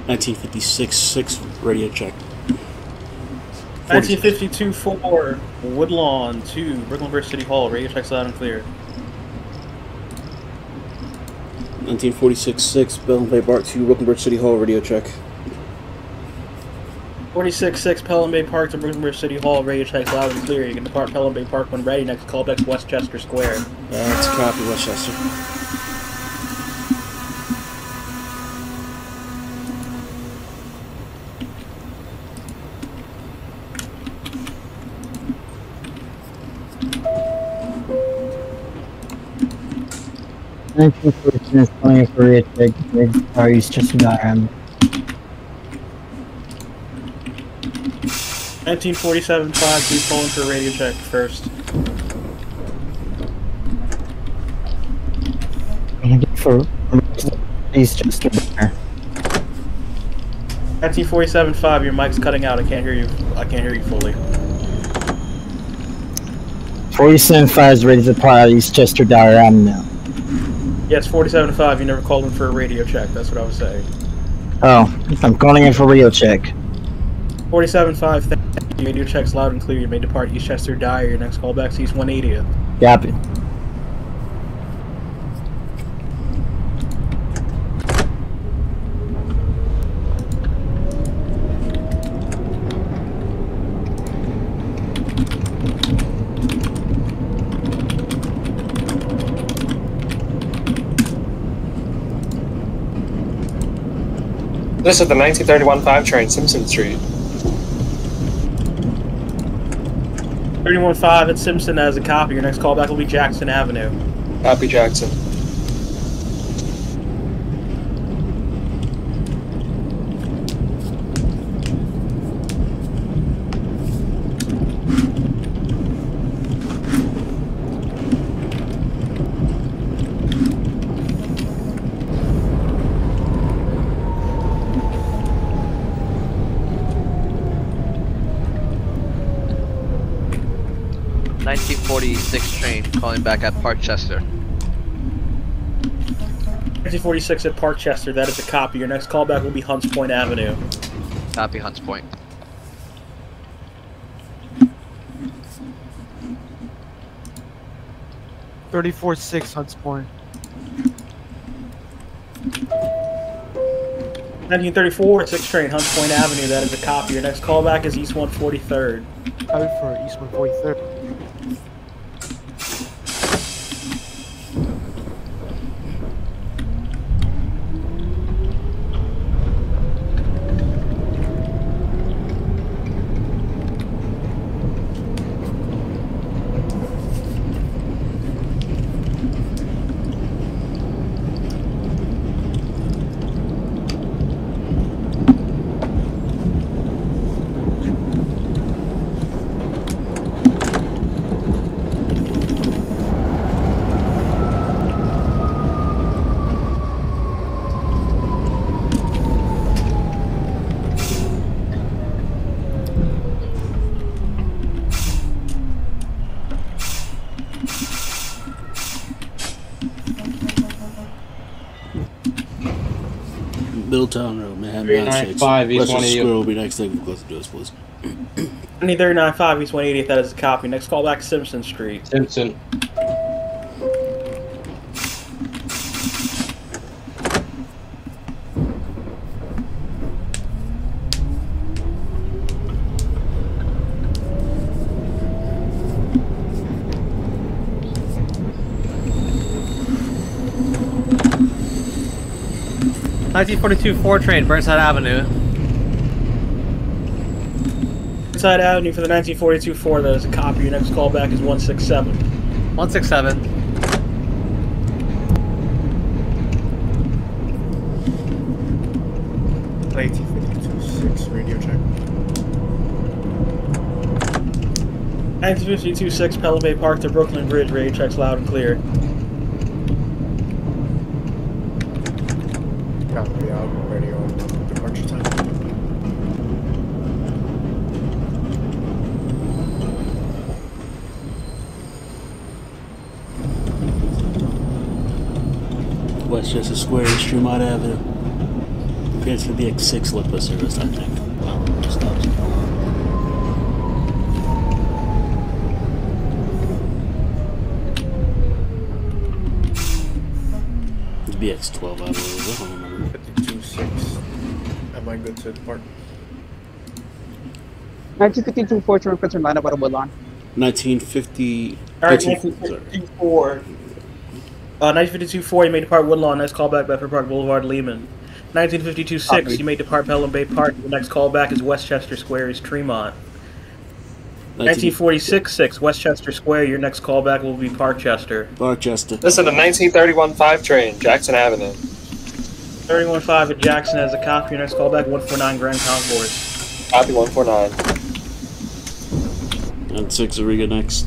1956-6 radio check. 1952-4 Woodlawn to Brooklyn Bridge City Hall. Radio checks loud and clear. 1946-6 Pelham Bay Park to Brooklyn Bridge City Hall. Radio check. 46-6 Pelham Bay Park to Brooklyn Bridge City Hall. Radio checks loud and clear. You can depart Pelham Bay Park when ready. Next callback Westchester Square. That's a copy, Westchester. Is calling for radio check. Sorry, just Dyre. 1947-5 be pulling for radio check first. For East Chester Dyre. 1947-5, your mic's cutting out. I can't hear you. I can't hear you fully. 47-5 is ready to depart East Chester Dyre Avenue. Yes, 47-5. You never called in for a radio check. That's what I was saying. Oh, I'm calling in for radio check. 47-5. Thank you. Radio checks loud and clear. You may depart East Chester Dyre. Your next callback's East 180th. Copy. This is the 1931-5 train, Simpson Street. 31-5 at Simpson as a copy. Your next callback will be Jackson Avenue. Copy, Jackson. Train calling back at Parkchester. 1946 at Parkchester, that is a copy. Your next callback will be Hunts Point Avenue. Copy, Hunts Point. (34-6) Hunts Point. 1934 6 train, Hunts Point Avenue, that is a copy. Your next callback is East 143rd. Copy for East 143rd. Middletown Road, Manhattan, Massachusetts. 395 East Westchester 180th. Square will be next thing. Close the doors, please. 1939-5 East 180th, that is a copy. Next callback Simpson Street. Simpson. (1942-4) train, Burnside Avenue. Burnside Avenue for the 1942-4, that is a copy. Your next callback is 167. 167. Radio check. 1952-6 Pelham Bay Park to Brooklyn Bridge, radio checks loud and clear. Copy out, radio departure time. Westchester Square, East Tremont Avenue. appears to be a 6 liquid service, I think. Well, stops. It's BX12, I believe. I don't remember. 52-6. Am I good to depart? 1952-4 to request line about a Woodlawn. 1950. Alright, 1952-4. 1952-4, you may depart Woodlawn, next callback Bedford Park Boulevard, Lehman. 1952-6, you may depart Pelham Bay Park, the next callback is Westchester Square, is Tremont. 1946-6, Westchester Square, your next callback will be Parkchester. Parkchester. This is the 1931-5 train, Jackson Avenue. 31-5 at Jackson has a copy, your next callback, 149 Grand Concourse. Copy 149. And 6, Ariga next.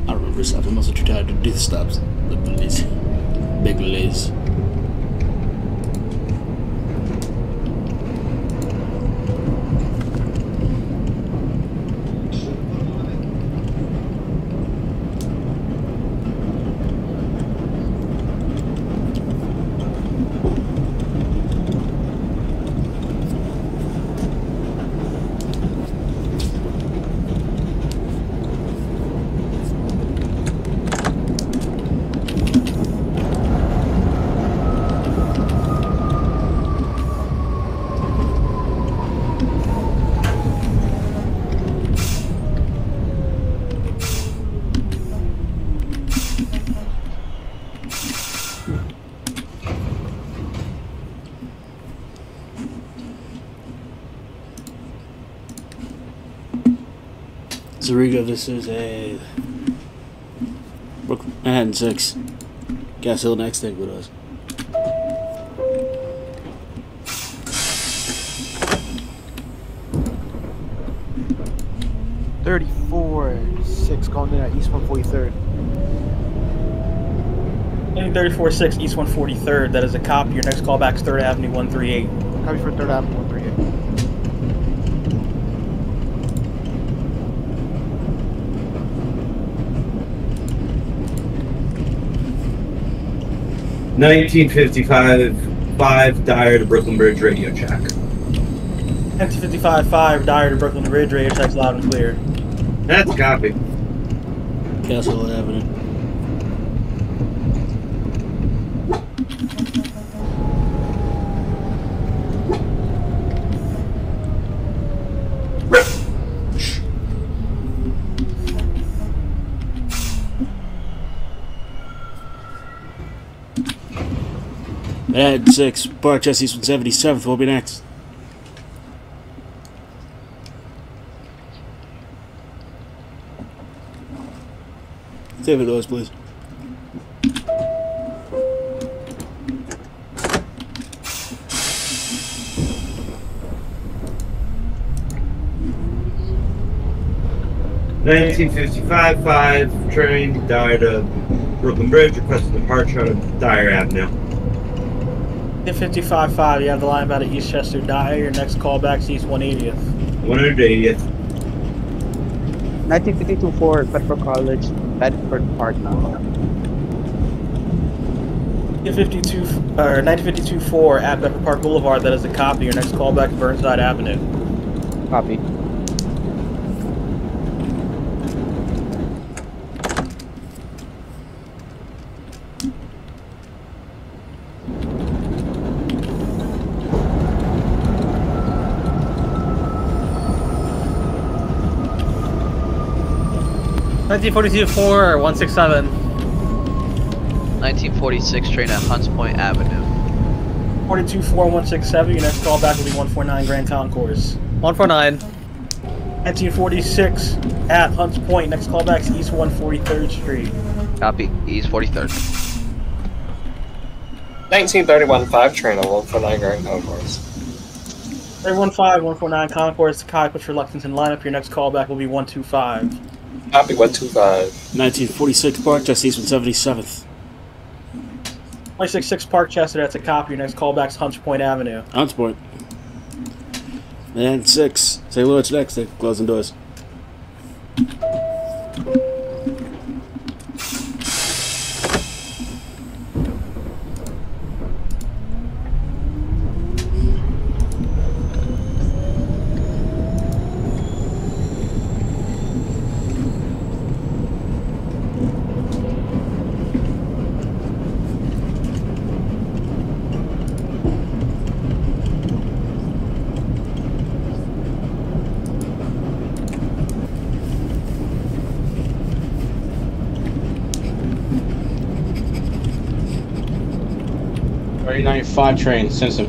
I don't remember stopping. I'm also too tired to do the stops. The police. Big delays. Zariga, this is a Manhattan 6. Gas Hill next, take with us. $34.6 going in at East 143rd. 34-6, East 143rd, that is a copy, your next callback is 3rd Avenue 138. Copy for 3rd Avenue 138. 1955-5 Dyre to Brooklyn Bridge radio check. 1955-5 Dyre to Brooklyn Bridge radio check's loud and clear. That's a copy. Castle Avenue. Manhattan 6, Parkchester East 177th will be next. Save it to us, please. $1955-5 train Dyre to Brooklyn Bridge, requested departure out of Dyre Avenue. 55-5, you have the line about at Eastchester Dyre, your next callback's East 180th. 180th. 1952-4 Bedford College, Bedford Park now. 1952-4 at Bedford Park Boulevard, that is a copy, your next callback Burnside Avenue. Copy. $1942-4, 167. 1946 train at Hunts Point Avenue. 42-4, 167, your next callback will be 149 Grand Concourse. 149. 1946 at Hunts Point, next callback's East 143rd Street. Copy, East 43rd. 1931-5 train at 149 Grand Concourse. 315, 149 Concourse, Kai, put your Lexington lineup, your next callback will be 125. Copy 125. 1946 Parkchester East 177th. 266 Parkchester, that's a copy, your next callback's Hunts Point Avenue. Hunts Point. And 6, St. Louis next, they closing doors. 395 train, Simpson.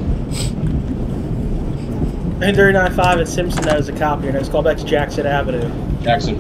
939.5 at Simpson, that is a copy. Your next callback is Jackson Avenue. Jackson.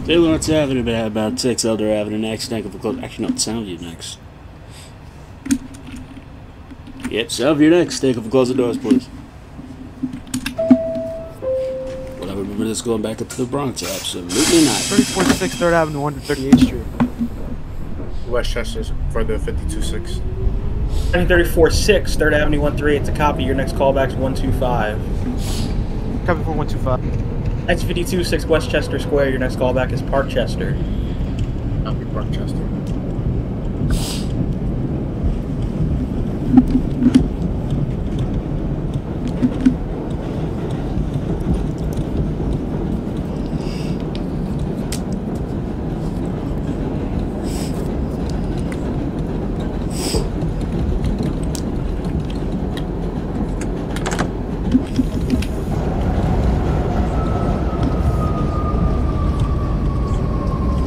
St. Lawrence Avenue, but about 6 Elder Avenue next. Thank you for close. Actually, no, Soundview next. Yep, Soundview next. Thank you for closing doors, please. Will I remember this going back up to the Bronx? Absolutely not. 34-6 3rd Avenue, 138th Street. Westchester for the 52-6. 934-6 3rd Avenue, 138. It's a copy. Your next callback is 125. Copy for 125. 1952-6 Westchester Square. Your next callback is Parkchester. Copy Parkchester.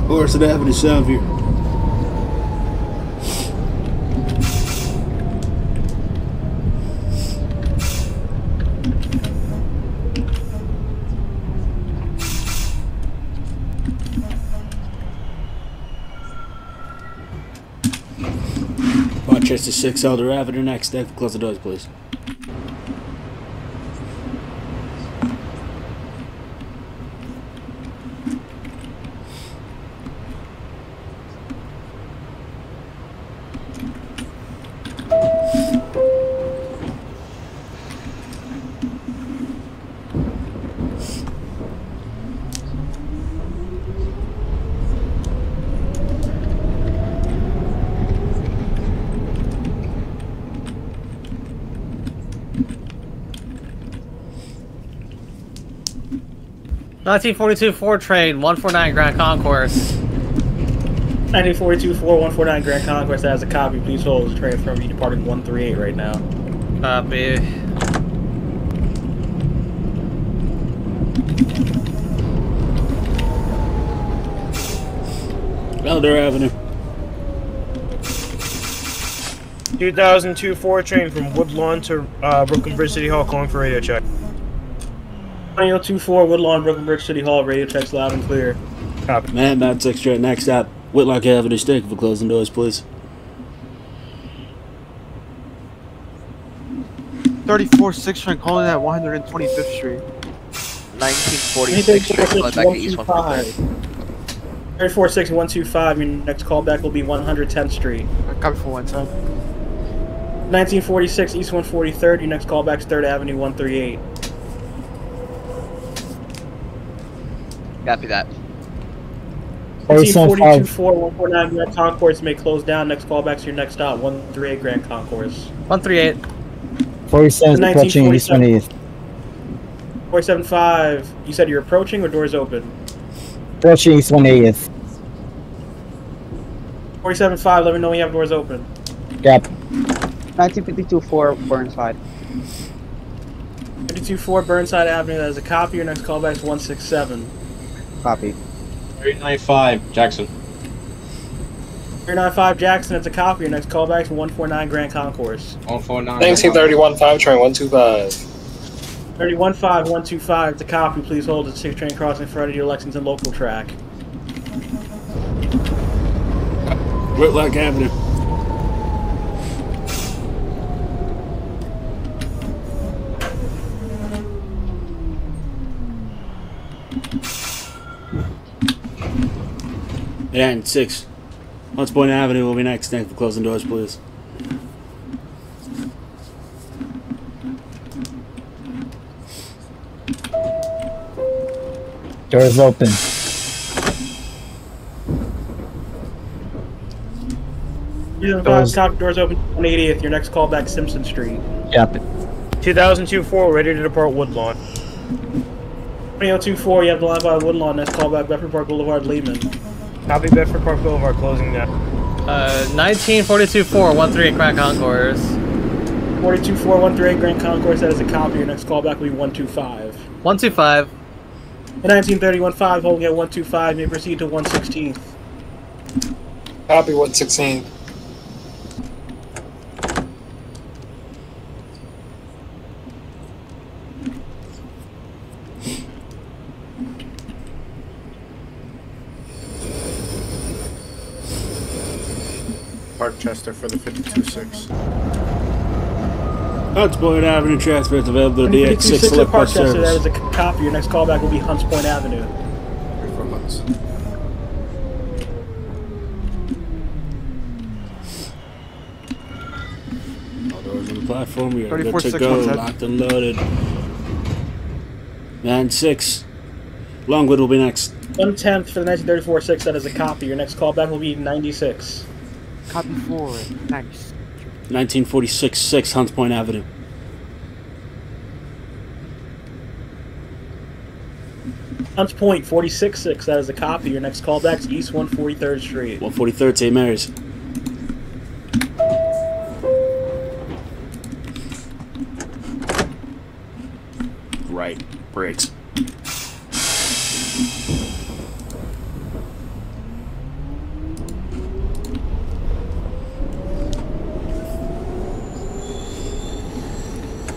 Orson Avenue, Soundview. Rochester 6 Elder Avenue next. Dave, close the doors, please. (1942) 4 train, 149 Grand Concourse. 1942 4149 Grand Conquest has a copy. Please hold. This train from you departing 138 right now. Copy. Elder Avenue. 2002 4 train from Woodlawn to Brooklyn Bridge City Hall, calling for radio check. 2024 Woodlawn, Brooklyn Bridge City Hall, radio checks loud and clear. Copy. Man, about 6 straight. Next stop, Whitlock Avenue. Thank you for closing doors, please. 34-6 train calling at 125th Street. 1946 train calling back at East 145. 34-6 125. Your next callback will be 110th Street. Copy for 110. 1946 East 143rd. Your next callback is 3rd Avenue 138. Copy that. 1942 4 149 Grand Concourse may close down. Next callback to your next stop, 138 Grand Concourse. 138. 47 approaching East 20th. 475. You said you're approaching or doors open? Approaching East 180th. 475. Let me know when you have doors open. Yep. 1952 4 Burnside. 52-4 Burnside Avenue. That is a copy. Your next callback is 167. Copy. 395 Jackson. 395 Jackson. That's a copy. Your next callback is 149 Grand Concourse. 149. 1931 5 train 125. 31-5 125. It's a copy. Please hold. It's 6 train crossing in front of your Lexington local track. Whitlock Avenue. And 6 Hunts Point Avenue will be next. Thank you for closing doors, please. Doors open. Doors open 180th. Your next callback, Simpson Street. Yep. 2002 4 ready to depart Woodlawn. 20024, you have the line by Woodlawn. Next callback, Bedford Park Boulevard, Lehman. Copy Bedford Park Boulevard, closing now. 1942-4, 138 Grand Concourse. 42-4, 138 Grand Concourse, that is a copy. Your next callback will be 125. 125. The 1931-5, holding at 125, may proceed to 116th. Copy 116. Parkchester for the 52-6. Hunts Point Avenue transfer is available to DX6 Select Bus Parkchester, that Service. is a copy. Your next callback will be Hunts Point Avenue. Here for Hunts. All doors on the platform, we are good 34-6, to go, 110. locked and loaded. Man 6. Longwood will be next. 110th for the 1934-6, that is a copy. Your next callback will be 96. Copy 4, nice. 1946-6 Hunts Point Avenue. Hunts Point 46-6, that is a copy. Your next callback is East 143rd Street. 143rd St. Mary's. Right. Brakes.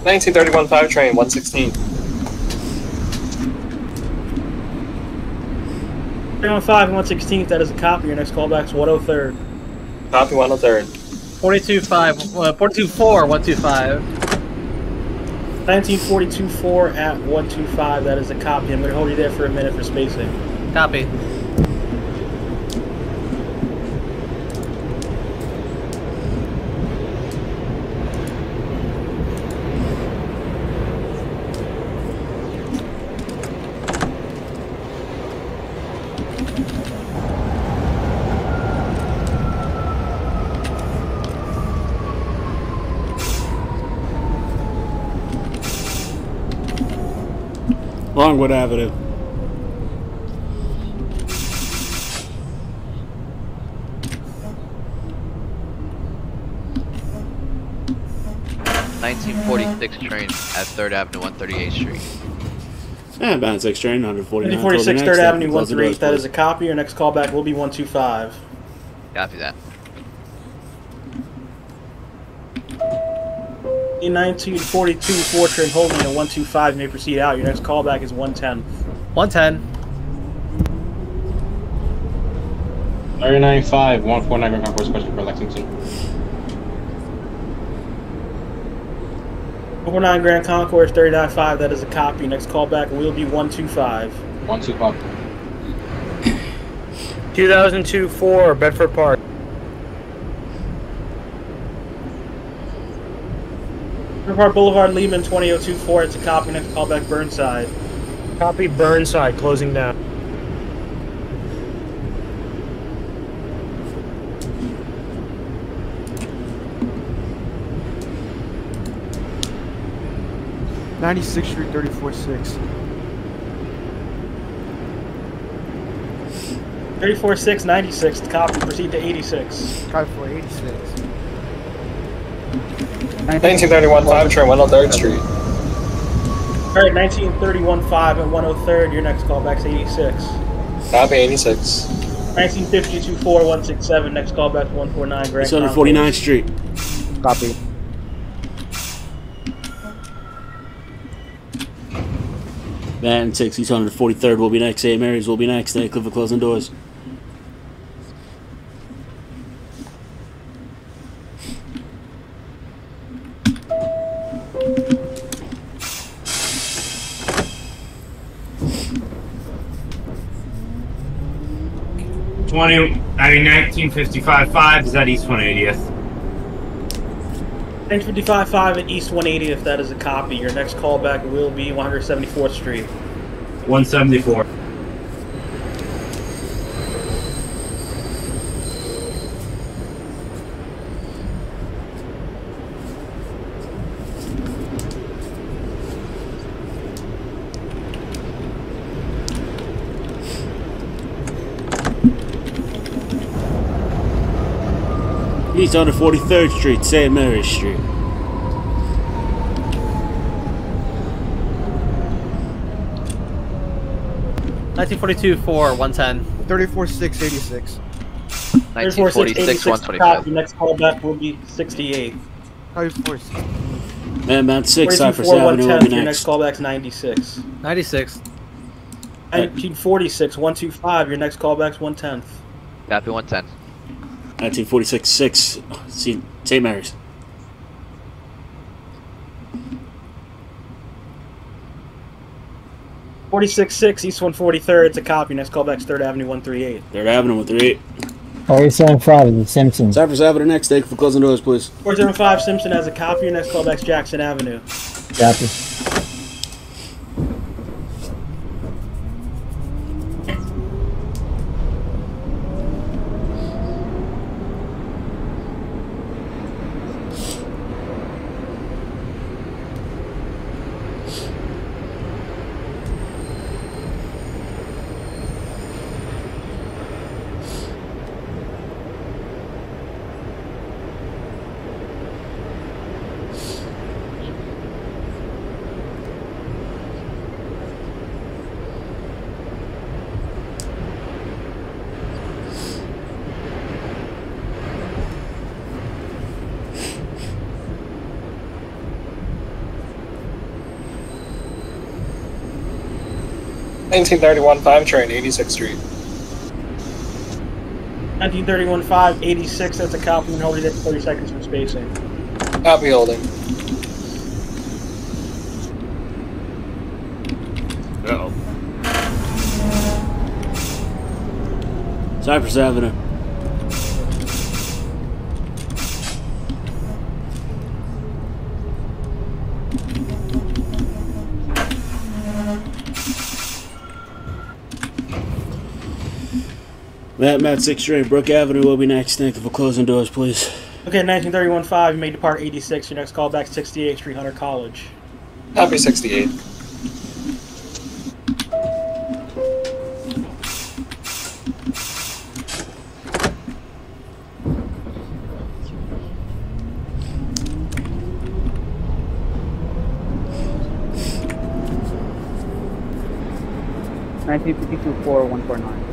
Nineteen 31-5 train, 116. 315 and 116th, that is a copy. Your next callback is 103rd. Copy 103rd. 42-4, 125. 1942-4 at 125, that is a copy. I'm going to hold you there for a minute for spacing. Copy. Longwood Avenue. Train at 3rd Avenue, 138th Street. And Band 6 train, 149. 1946 3rd Avenue, 138, that is a copy. Your next callback will be 125. Copy that. In 1942 4 train holding at 125 may proceed out. Your next callback is 110. 110. 39-5, 149 Grand Concourse, question for Lexington. 149 Grand Concourse 39-5, that is a copy. Next callback will be 125. 125. 2002-4, Bedford Park. Bedford Park Boulevard, Lehman 20024, it's a copy. Next callback Burnside. Copy Burnside, closing down. '96th Street, 34-6. 34-6, 96th copy. Proceed to 86. Copy for 86. 1931-5 train, 103rd Street. Alright, 1931-5 at 103rd. Your next callback's 86. Copy 86. 1952-4, 167. Next callback 149 Grand It's on Concourse. 49th Street. Copy. Band 6, East 143rd will be next. St. Mary's will be next. They click for closing doors. I mean 1955-5 is that East 180th. 1955-5 at East 180th, that is a copy. Your next callback will be 174th Street. 174. East 143rd Street, St. Mary's Street. (1942-4) 110. 34-6-86. 1946 125. Your next callback will be 68. 34-6. Man, Mount 6, 42-4 Cypress Avenue will 110. be Your next. next callback's 96. 96. 1946 125. Your next callback's 110th. Copy 110. 1946 6, St. Mary's. (46-6) East 143rd. It's a copy. Next callback's 3rd Avenue 138. 3rd Avenue 138. 47-5 The Simpsons. Cypress Avenue next. Thank you for closing doors, please. 475 Simpson has a copy. Your next callback's Jackson Avenue. Copy. (1931-5 train, 86th Street). 1931-5 86. That's a copy. And hold it at 30 seconds for spacing. Copy holding. Uh-oh. Cypress Avenue. Matt 6th Street, Brook Avenue will be next. Thank you for closing doors, please. Okay, 1931-5. You may depart 86. Your next callback's 68th Street, Hunter College. Copy 68. (1952-4-149).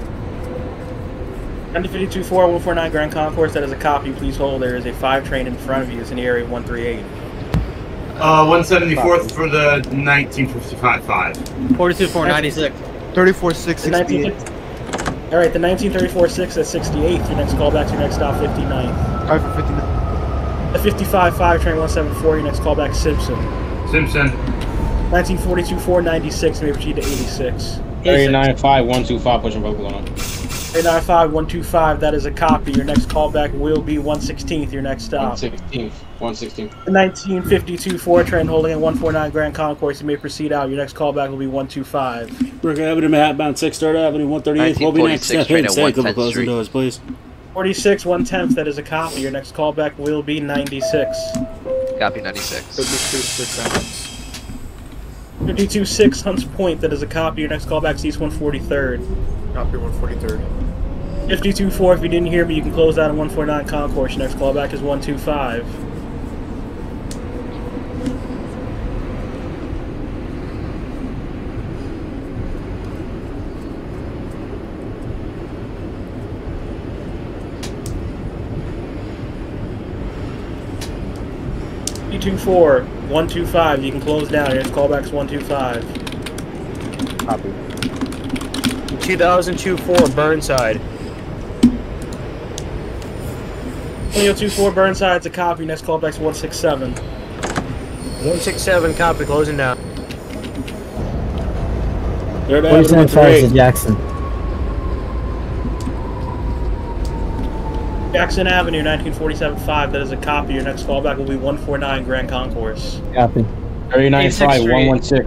1952-4-149 Grand Concourse. That is a copy. Please hold. There is a 5 train in front of you. It's in the area 138. 174th for the 1955-5. 42-4-96. 34-6-68. All right, the 1934-6 at 68th. Your next callback's your next stop 59th. 5 for 59. The 55-5 train 174. Your next callback Simpson. Simpson. 1942-4-96. You may proceed to 86. 39-5-125 pushing Woodlawn. 39-5-125. That is a copy. Your next callback will be 116th. Your next stop. 116. The 1952-4 train holding at 149 Grand Concourse. You may proceed out. Your next callback will be 125. Brook Avenue, Manhattan 6th, 3rd Avenue 138th will be next. Step in. Thank you for closing doors, please. 46 110th. That is a copy. Your next callback will be 96. Copy 96. 52-6 Hunts Point. That is a copy. Your next callback's East 143rd. Copy 143rd. 52-4. If you didn't hear me, you can close out at 149 Concourse. Your next callback is 125. (52-4-125). You can close down. Your next callback's 125. Copy. 2002-4 Burnside. 2024 Burnside's a copy. Next callback's 167. 167 copy, closing down. 3rd Avenue 47-5 to Jackson. Jackson Avenue, 1947-5. That is a copy. Your next callback will be 149 Grand Concourse. Copy. 39-5-116.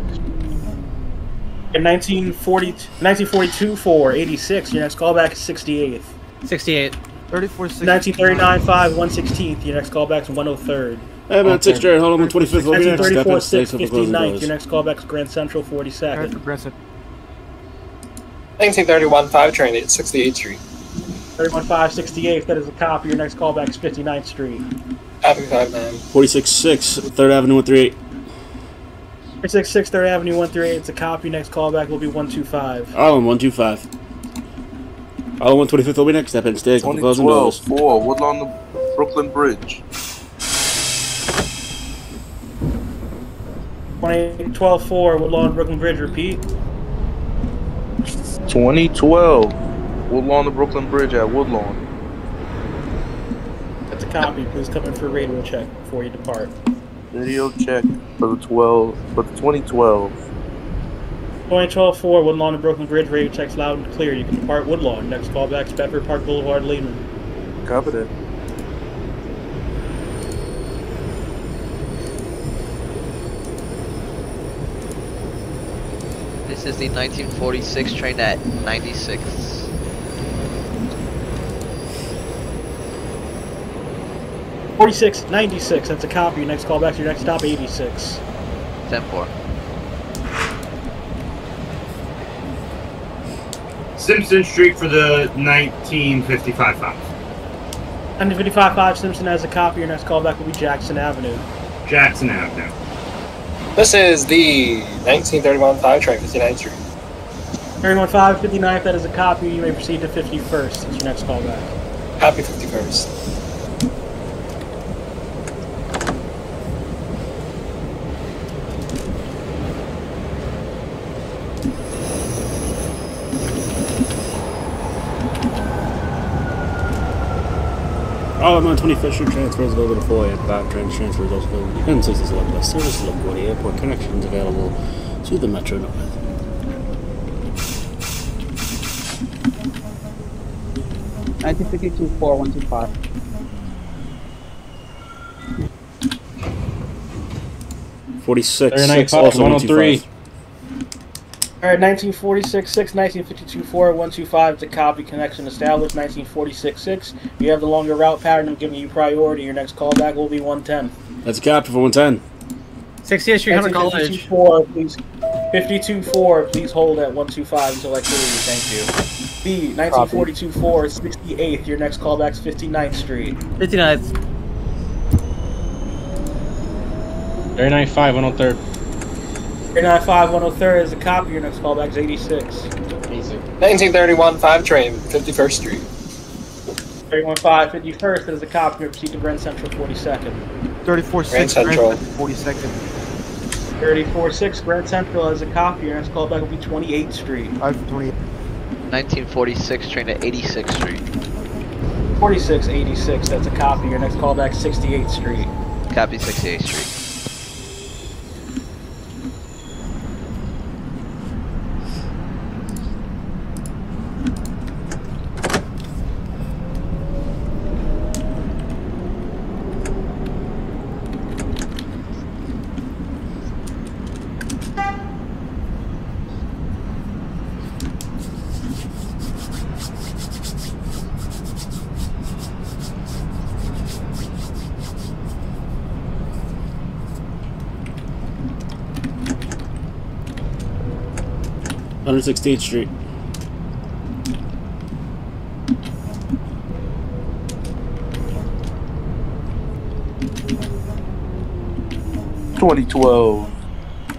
In 1942-4-86. Your next callback is 68th. 68. 34-6. 1939-5-116th. Your next callback's 103rd. Hey, man, 6th Street, hold on 125th will be next. Step in. Thank you for closing 1934-6-59th. doors. Your next callback's Grand Central 42nd. 1931-5 train, 68th Street. 315 68th, that is a copy. Your next callback is 59th Street. Copy 59. 46-6, 3rd Avenue 138. 366 3rd Avenue 138, it's a copy. Next callback will be 125. Island 125. Island 125th will be next. Step in, stay, closing doors. 4, Woodlawn to Brooklyn Bridge. 2012-4, Woodlawn, Brooklyn Bridge, repeat. 2012, Woodlawn to Brooklyn Bridge at Woodlawn. That's a copy. Please come in for a radio check before you depart. Video check for the 2012. 2012-4, Woodlawn to Brooklyn Bridge, radio checks loud and clear. You can depart Woodlawn. Next callback is Bedford Park Boulevard, Lehman. Copy that. This is the 1946 train at 96. $46.96, that's a copy. Next callback to your next stop, 86. 10-4. Simpson Street for the 1955-5. 1955-5, Simpson has a copy. Your next callback will be Jackson Avenue. Jackson Avenue. This is the 1931-5 train, 59th Street. 31-5, 59th, that is a copy. You may proceed to 51st. That's your next callback. Copy 51st. Island 125th Street transfers over to 485. Train transfers also over to M611 bus service to LaGuardia Airport. Connections available to the Metro North. $1952-4-125. $46, 39.5, also 103. Alright, 1946-6, 1952-4, 125, it's a copy. Connection established. 1946-6, you have the longer route pattern. I'm giving you priority. Your next callback will be 110. That's a copy for 110. 68th Street, Hunter College. 52-4, please. 52-4, please hold at 125 until I clear you. Thank you. B, 1942-4, 68th, your next callback is 59th Street. 59th. 39.5, 103rd. 395 103rd is a copy. Your next callback is 86. 1931-5 train, 51st Street. 315 51st is a copy. You proceed to Grand Central 42nd. 34-6, Grand Central. 42nd. 34-6 Grand Central has a copy. Your next callback will be 28th Street. 1946 train at 86th Street. 4686, that's a copy. Your next callback is 68th Street. Copy 68th Street. Under 16th Street.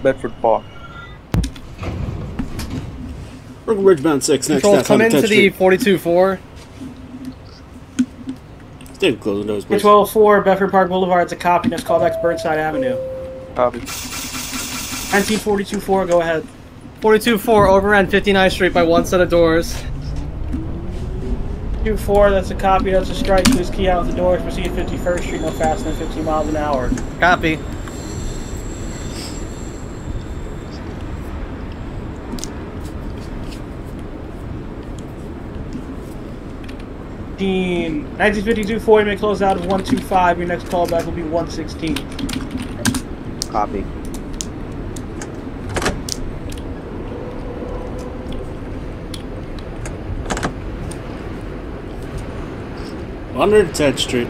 Bedford Park. Brooklyn Bridge bound 6. Next Control, stop, come into 10th the Street. 42-4. Stay closing doors, please. 12-4 Bedford Park Boulevard, it's a copy. Next callback is Burnside Avenue. Copy. 1942-4, go ahead. 42-4, overran 59th Street by one set of doors. 2-4, that's a copy. That's a strike. Please key out the doors. Proceed 51st Street, no faster than 15 miles an hour. Copy. Dean, 1952-4, you may close out of 125. Your next callback will be 116. Copy. Under 10th Street.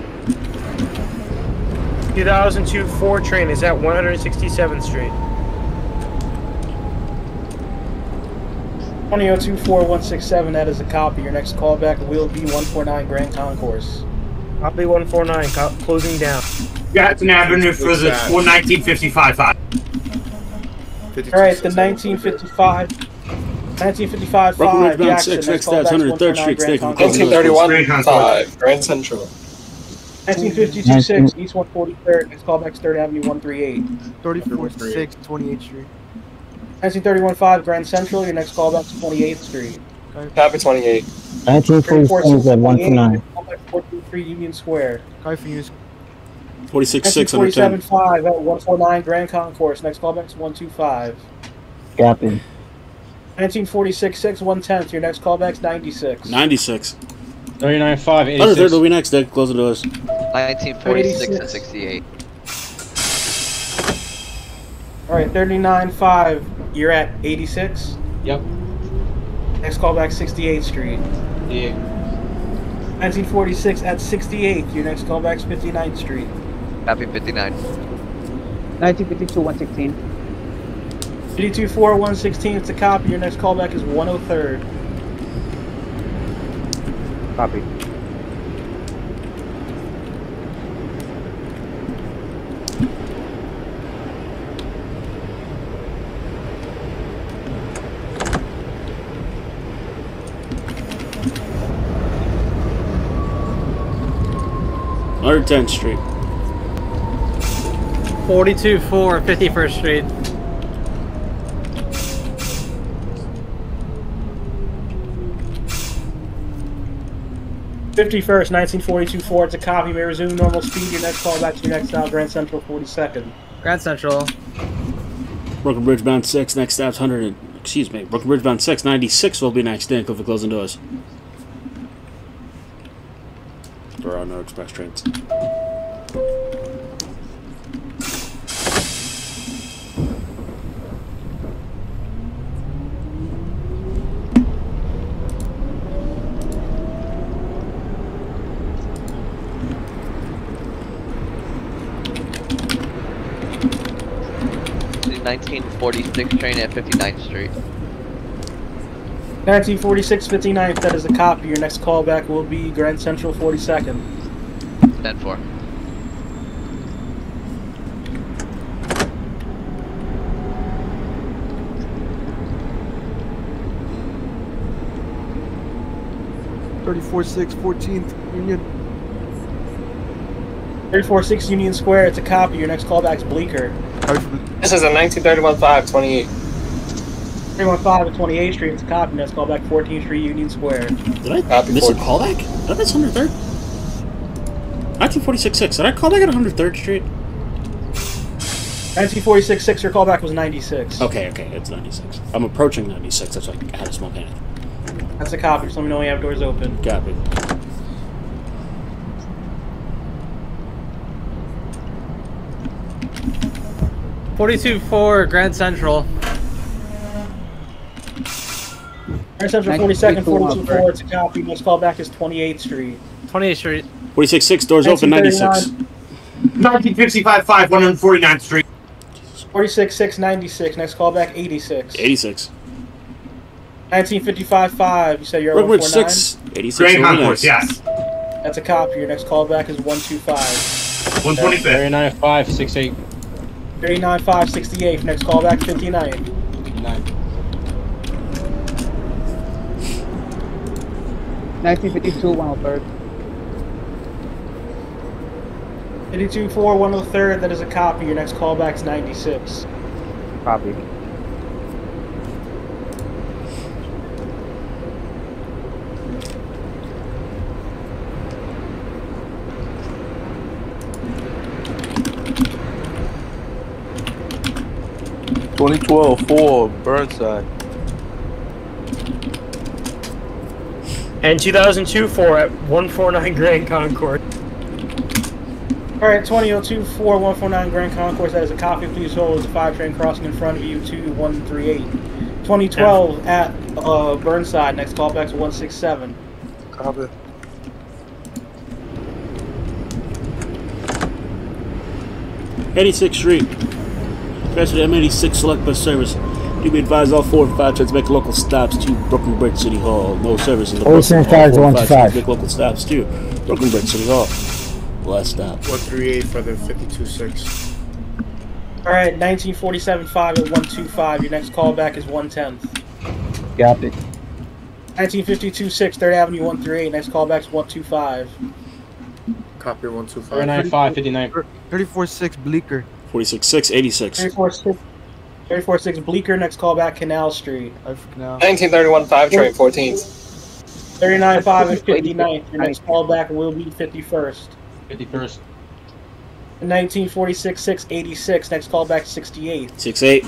2002-4 train is at 167th Street. 2024167, that is a copy. Your next callback will be 149 Grand Concourse. Copy 149, closing down. Jackson Avenue for the 1955. Alright, the 1955 Rockland Bridge Jackson, 6, next next stabs, callback's 103rd Street, 1931 5, Grand Central. 1952 6, East 143rd, next callback's 3rd Avenue 138. 34-6, 28th Street. 1931 5, Grand Central, your next callback's 28th Street. Copy 28. 1946 at 149. Callback 423 Union Square. Copy for you. 46-6, 1947 110. 5 at 149 Grand Concourse, next callback's 125. Copy. 1946 6, 110th, your next callback's 96. 96. 39-5, 86. 103rd will be next, Dick. Close the doors. 1946 and 68. Alright, 39-5, you're at 86. Yep. Next callback 68th Street. Yeah. 1946 at 68th, your next callback's 59th Street. Copy 59. 1952, 116. 52-4, 116th to copy, your next callback is 103rd. Copy. Or 10th Street. 42-4, 51st Street. '51st, 1942-4, it's a copy, may resume normal speed, your next callback to your next stop, Grand Central 42nd. Grand Central. Brooklyn Bridge bound 6, next stop's 100 and, excuse me, Brooklyn Bridge bound 6, 96 will be next, Dick, over closing doors. There are no express trains. The 1946 train at 59th Street. 1946 59th, that is a copy, your next callback will be Grand Central 42nd. 10-4. $34-6, 14th Union. 34-6 Union Square, it's a copy, your next callback's Bleecker. This is a 1931 5, 28. 315 at 28th Street, it's a copy, next callback 14th Street Union Square. Did I miss a callback? Oh, that's 103rd. 1946-6. Did I call back at 103rd Street? 1946-6, your callback was 96. Okay, it's 96. I'm approaching 96, that's why I had a small panic. That's a copy, just let me know when you have doors open. Copy. $42-4, Grand Central. Grand Central 42nd, 42-4, it's a copy, next callback is 28th Street. 28th Street. 46-6, doors open, 96. 1955-5, 149th Street. 46-6, 96, next callback 86. 86. 1955-5, you said you're at Rockwood 149? 6, 86. Grand Concourse, yes. That's a copy, your next callback is 125. 125. 39-5, 68. 39-5, 68, next callback 59. 1952, 103rd. 52-4, 103rd, that is a copy, your next callback's 96. Copy. $2012-4, Burnside. And 2002-4 at 149 Grand Concourse. Alright, 2002-4, 149 Grand Concourse, that is a copy, please hold, there's a 5 train crossing in front of you, 2138. 2012 at Burnside, next callback's 167. Copy. '86th Street. Faster to M86 select bus service. You be advised all 4 and 5 trains make local stops to Brooklyn Bridge City Hall. No service in the Olsen Brooklyn. 5 All 4 1 and 5 trains 5. make local stops to Brooklyn Bridge City Hall. Last stop. 138 for the 52-6. All right, 1947-5 at 125. Your next callback is 110th. Got it. 1952-6, 3rd Avenue 138. Next callback is 125. Copy 125. 395, 59. 34-6 Bleecker. 46-6, 86. 34-6 Bleecker. Next callback Canal Street. 1931 5 train, 14th. 39-5 at 59th. Your next callback will be 51st. 51st. 1946-6, 86. Next callback 68. 68.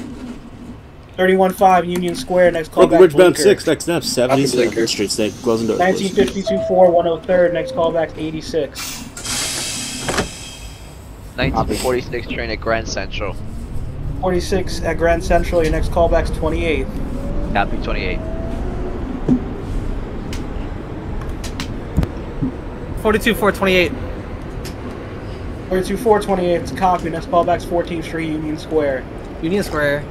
31-5 Union Square. Next Brooklyn callback Bridge bound Bleecker. 6. Next stop 77th Street. Stay closing doors. 1952-4, 103rd. Next callback 86. 1946 train at Grand Central. 46 at Grand Central. Your next callback's 28th. Copy 28. 42-428. 42-428. It's a copy. Next callback's 14th Street, Union Square. Union Square.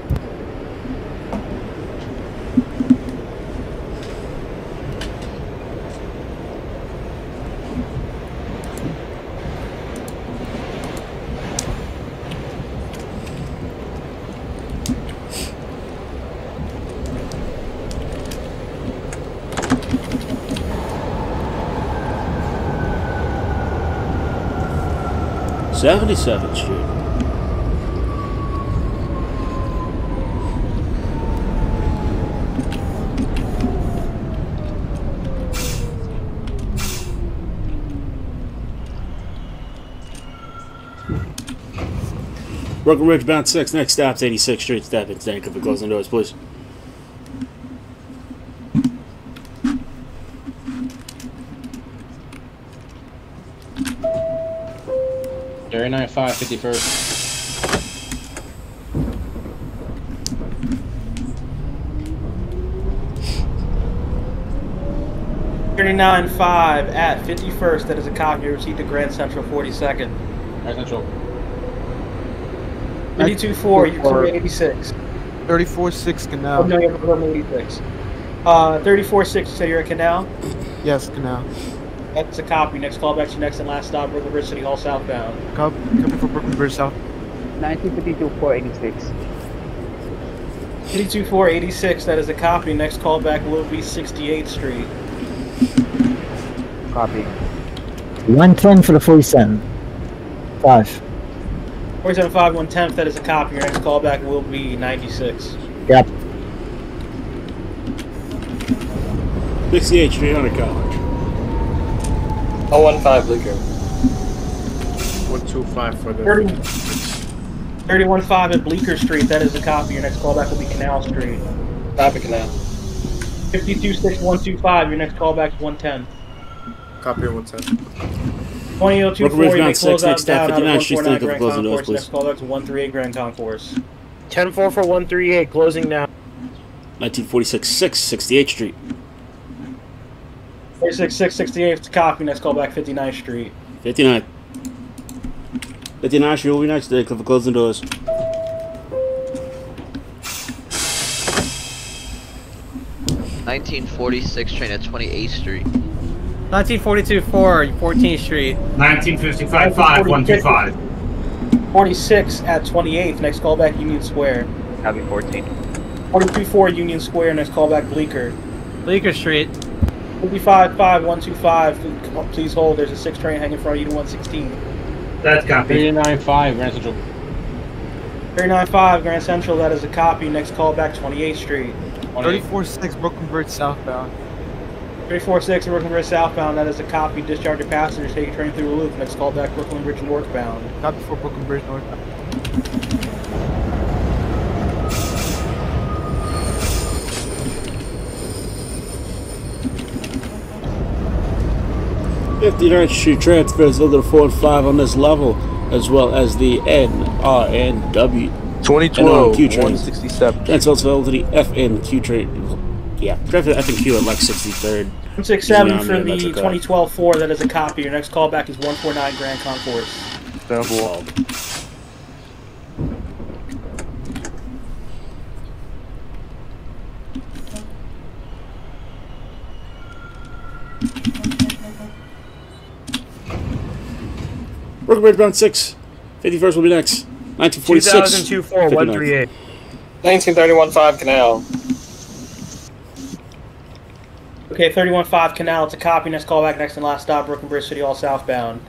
'77th Street. Brooklyn Ridge bound 6. Next stop's 86th Street. Step in. Stand for closing doors, please. Jerry 95, 51st. $39.5 at 51st. That is a copy. You received the Grand Central 42nd. Grand Central. 52-4. You clear 86. 34-6 Canal. Oh, no, you're from 86. 34-6. So you're at Canal. Yes, Canal. That's a copy. Next callback to your next and last stop, Brooklyn Bridge City Hall southbound. Copy for Brooklyn Bridge South. 1952-486. 52-486. That is a copy. Next callback will be 68th Street. Copy. 110 for the 47. 5. 47-5, 110th. That is a copy. Your next callback will be 96. Yep. 68th Street, Hunter College. 015 Bleecker. 125 for the 31-5 at Bleecker Street. That is a copy. Your next callback will be Canal Street. Copy Canal. 52-6, 125. Your next callback is 110. Copy 110. 20-024. You may close out next down stop, out of 59th Street. 149 Stand for Grand closing doors, Concourse. please. Next callback is 138 Grand Concourse. 10-4 for 138. Closing now. 1946-6, 68th Street. 46-6, 68th. It's a copy. Next callback 59th Street. 59. 59th Street will be next. Stay for closing doors. 1946 train at 28th Street. 1942-4, 14th Street. 1955-5, 125. 46 at 28th. Next callback Union Square. Copy 14. 42-4 Union Square. Next callback Bleecker. Bleecker Street. 55-5, 125. Please hold. There's a 6 train hanging in front of you to 116. That's copy. 39.5 Grand Central. 39-5 Grand Central. That is a copy. Next callback 28th Street. 34-6 Brooklyn Bridge southbound. 34-6 Brooklyn Bridge southbound. That is a copy. Discharge your passengers. Take a train through the loop. Next callback Brooklyn Bridge northbound. Copy for Brooklyn Bridge northbound. '59th Street transfers over to 4 and 5 on this level, as well as the N, R, and W. 2012, Q trains. 167. Transfers over to the F and Q train. Yeah, transfer F and Q at like 63rd. 167 for the 2012-4. That is a copy. Your next callback is 149 Grand Concourse. Brooklyn Bridge bound 6. 51st will be next. 1946. 2002-4, 138. 1931-5 Canal. Okay, 31-5 Canal. It's a copy. Next callback, next and last stop, Brooklyn Bridge City Hall southbound.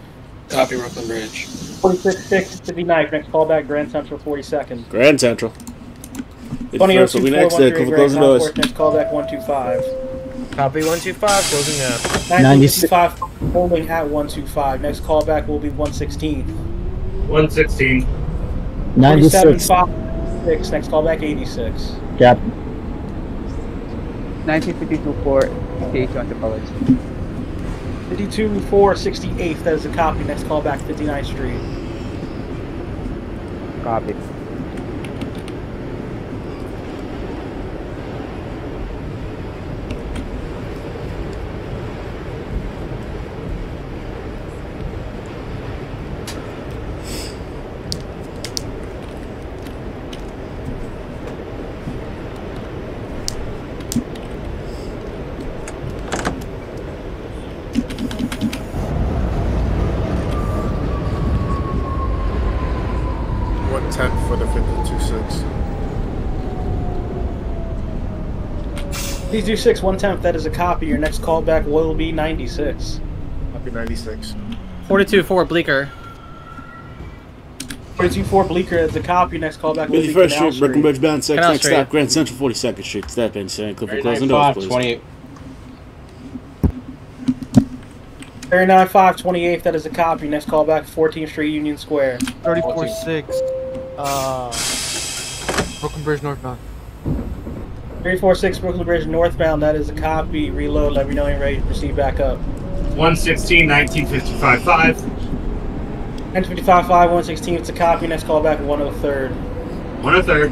Copy Brooklyn Bridge. 46-6 59th. Next callback, Grand Central 42nd. Grand Central. 51st will be next. Close the doors. Next callback 125. Copy 125, closing now. 1955 holding at 125. Next callback will be 116. 116. 96. 47-5 next callback 86. Yep. 1952-4, 58 on the college. 52-4 68th. That is a copy. Next callback 59th Street. Copy. For the 52-6. Please do 6 1/10. That is a copy. Your next callback will be 96. Copy 96. 42-4 Bleecker. 42-4 Bleecker is a copy. Next callback will be 51st Canal Street, Brooklyn Bridge bound 6. Canal Next Street. stop, Grand Central 42nd Street. Step in, saying Clifford closing doors, 39-5, please. 28. 39-5 28th. That is a copy. Next callback 14th Street, Union Square. 34-6. Brooklyn Bridge northbound. 346 Brooklyn Bridge northbound. That is a copy. Reload. Let me know when you're ready to proceed back up. 116, 1955-5. 1955 5 116. It's a copy. Next callback 103rd. 103rd.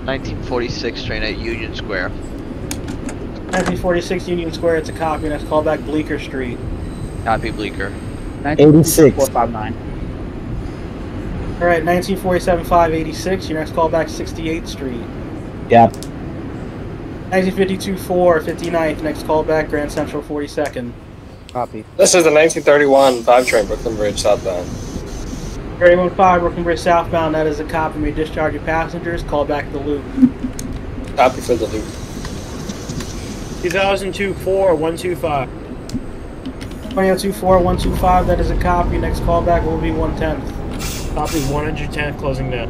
1946 train at Union Square. 1946 Union Square. It's a copy. Next callback Bleecker Street. Copy Bleecker. 86. 459. All right, 1947 586. Your next callback 68th Street. Yep. 1952 4 59th. Next callback Grand Central 42nd. Copy. This is the 1931-5 train, Brooklyn Bridge southbound. 31-5 Brooklyn Bridge southbound. That is a copy. May discharge your passengers. Call back the loop. Copy for the loop. 2002-4, 125. 2024 125. That is a copy. Next callback will be 110th. Copy 110, closing now.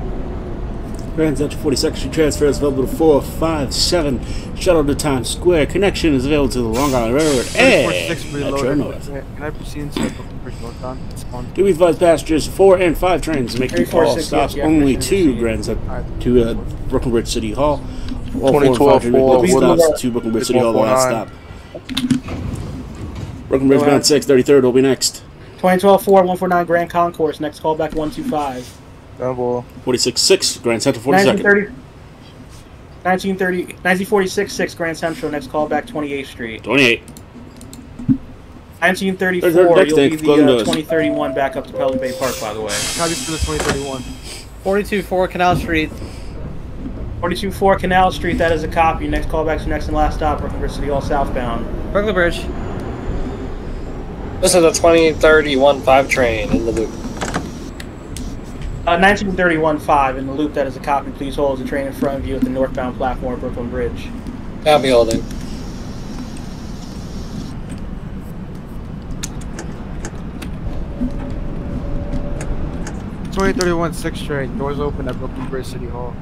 Grand Central 42nd Street transfer is available to 457 shuttle to Times Square. Connection is available to the Long Island Railroad and 34-6 Metro reloaded. North. Can I proceed into Brooklyn Bridge northbound? It's on. Do we advise passengers 4 and 5 trains making 346, all stops yes, only proceed. to Grand Central to Brooklyn Bridge City Hall? All 4 and 5 trains make 2012-4 local stops Woodlawn. to Brooklyn Bridge City Hall, the last 149. stop. Brooklyn Bridge bound 6, 33rd will be next. 2012 4 149 Grand Concourse. Next callback 125. Double. 46-6 Grand Central 42nd. 1946 6 Grand Central. Next callback 28th Street. 28. 1934. Third You'll next be day, the closing doors. 2031 back up to Pelham Bay Park, by the way. Copy for the 2031. 42-4 Canal Street. 42-4 Canal Street. That is a copy. Next callback to next and last stop. Brooklyn Bridge City Hall southbound. Brooklyn Bridge. This is the 2031-5 train in the loop. 1931-5 in the loop. That is a copy. Please hold the train in front of you at the northbound platform of Brooklyn Bridge. Copy holding. .2031 6 train. Doors open at Brooklyn Bridge City Hall.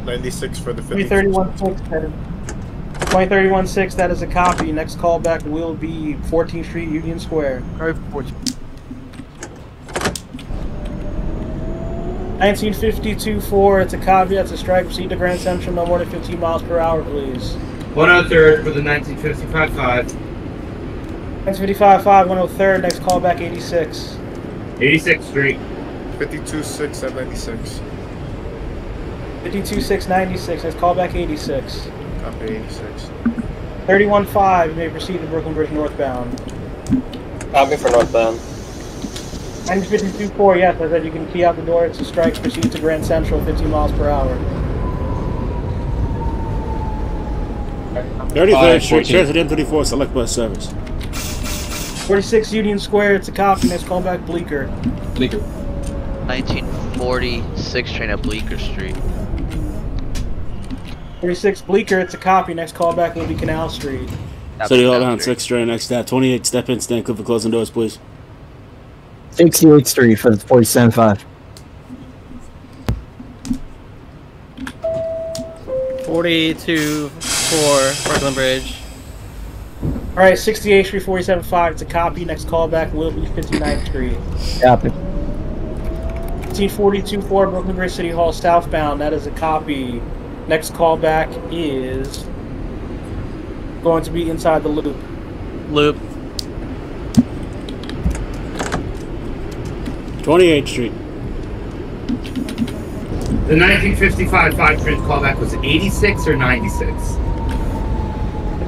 96 for the 50. 2031-6, that is a copy. Next callback will be 14th Street, Union Square. 1952-4, it's a copy. That's a strike. Proceed to Grand Central, no more than 15 miles per hour, please. 103rd for the 1955-5. 1955-5, 103rd. Next callback 86. 86th Street. 52-6 at 96. 52-6, 96. Next callback 86. Copy 86. 31-5, you may proceed to Brooklyn Bridge northbound. Copy for northbound. 1952-4, yes, I said you can key out the door. It's a strike. Proceed to Grand Central, 15 miles per hour. 33rd Street, transfer to M34, select bus service. 46 Union Square, it's a copy. Next call back, Bleecker. Bleecker. 1946 train at Bleecker Street. 46 Bleecker, it's a copy. Next call back will be Canal Street. City Hall down 6th Street, next stop. 28, step in, stand clear for closing doors, please. 68th Street for the 47.5. 42-4, Brooklyn Bridge. Alright, 68th Street, 47.5, it's a copy. Next call back will be 59th Street. Copy. 1842-4, Brooklyn Bridge, City Hall, southbound. That is a copy. Next call back is going to be inside the loop. Loop. 28th Street. The 1955 5 train callback was 86 or 96?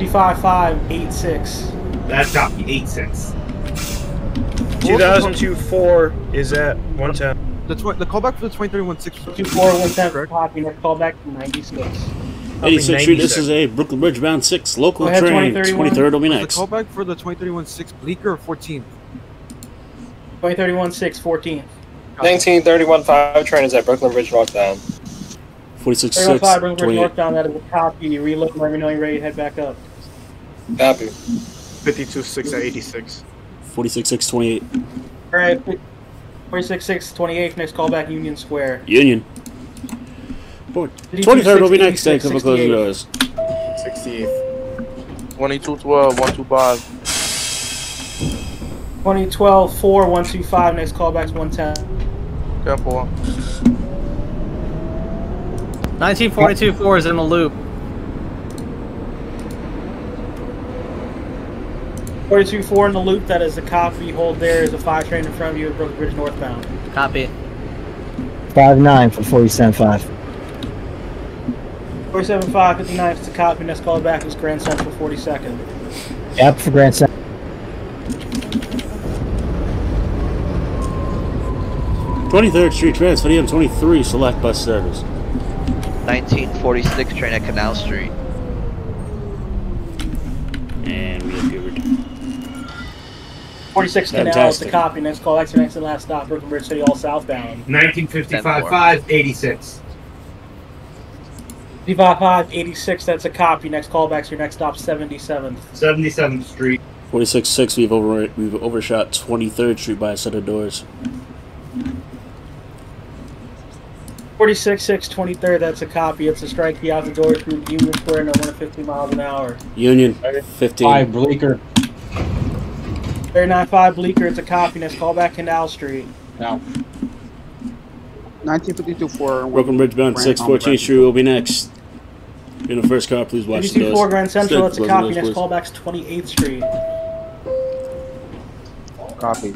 55-5-86. That's copy, 86. 2002-4 is at 110. The callback for the 2316. 24-110 copy. Next callback 96. 86th Street, this is a Brooklyn Bridge bound 6 local Go ahead, train. 2031. 23rd will be The next. callback for the 2316 Bleecker or 14th? 2031-6, 14th. 1931 5 train is at Brooklyn Bridge northbound. 46 305 6, Brooklyn Bridge 28. northbound. That is a copy. Reload and let me know you're ready to head back up. Copy. 52-6 at 86. 46 6, 28. Alright, 46-6, 28th. Next callback Union Square. Union. 23rd will be next, stand clear for closing doors. 68th. 2212 125. 2012-4, 125. Next callback's 110. 10-4. 1942-4 is in the loop. 42-4 in the loop. That is a copy. Hold there is a 5 train in front of you at Brooklyn Bridge northbound. Copy. 5-9 for 47.5. 47-5, 59. It's a copy. Next callback is Grand Central 42nd. Yep, for Grand Central. 23rd Street, transfer to M23, select bus service. 1946 train at Canal Street. And we have Hubert. 46 Canal is the Fantastic. copy. Next call, next and last stop, Brooklyn Bridge City Hall southbound. 1955 5, 86. 55-5, 86, that's a copy. Next callback's your next stop, 77th. 77th Street. 46 6, we've overshot 23rd Street by a set of doors. 46-6, 23rd, that's a copy. It's a strike key out the door through Union Square, no more than 50 miles an hour. Union, 15. 5 Bleecker. 39-5, Bleecker, it's a copy. Next callback, Canal Street. Now. 1952-4. Brooklyn Bridge bound 6, 14th Street will be next. In the first car, please watch the doors. 52-4, Grand Central, that's a Closing copy. doors, Next please. callback's 28th Street. Copy.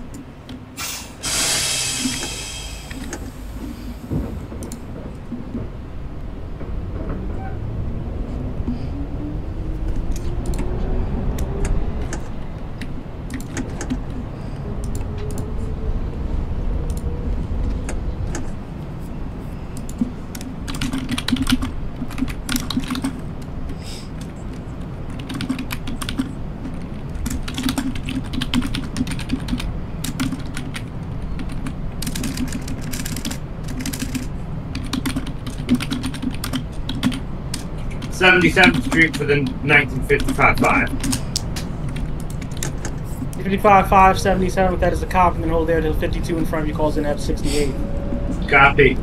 '77th Street for the 1955 5. 55-5, 77 with that as a copy, and then hold there till 52 in front of you calls in F68. Copy.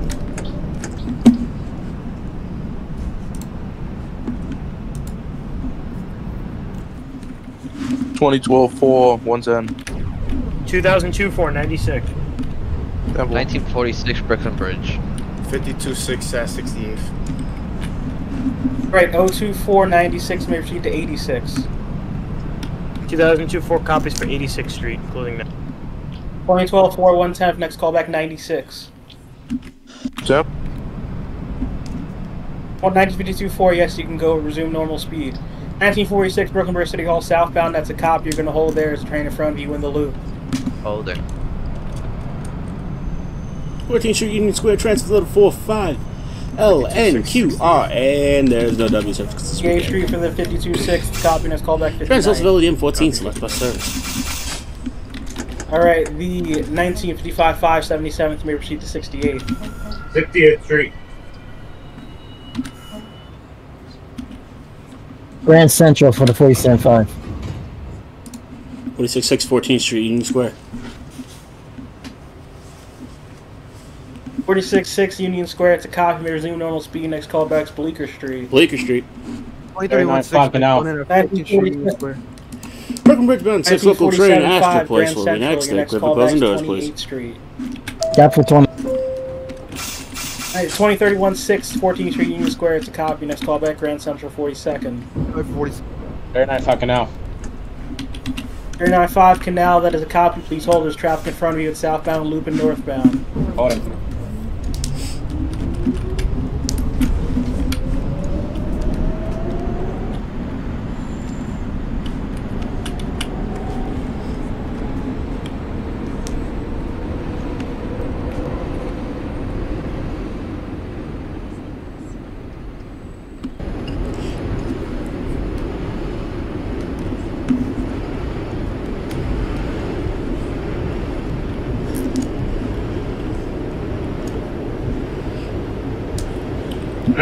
2012-4 110. 2002-4, 96. 1946 Brooklyn Bridge. 52-6 at 68th. Right, 02496 may proceed to 86. 2002-4 copies for 86th Street, including that. 2012 4 110, next callback 96. Yep. 1952-4, yes, you can go resume normal speed. 1946 Brooklyn Bridge City Hall southbound, that's a copy. You're going to hold there as a train in front of you in the loop. Hold there. 14th Street, Union Square, transfer to 4-5. LNQR, and there's no W service. Gay Street for the 52-6, copy, next callback 59. Transferability M14, select bus service. Alright, the 1955 577th may proceed to 68th. 68th Street. Grand Central for the 47.5. 46-6 14th Street, Union Square. 46-6 Union Square, it's a copy, may resume normal speed, next callback's Bleecker Street. Bleecker Street. 2031-6, Canal. 15th Street, Union Square. Brooklyn Bridge bound 6 local train, Astor Place will be Grand next. Central, Clip your closing next doors, callback's please. 28th Street. Gap for 20. 2031-6 14th Street, Union Square, it's a copy, next callback Grand Central 42nd. 39.5 Canal. 395 Canal, that is a copy, please hold, there's traffic in front of you at southbound loop and northbound. Hold it.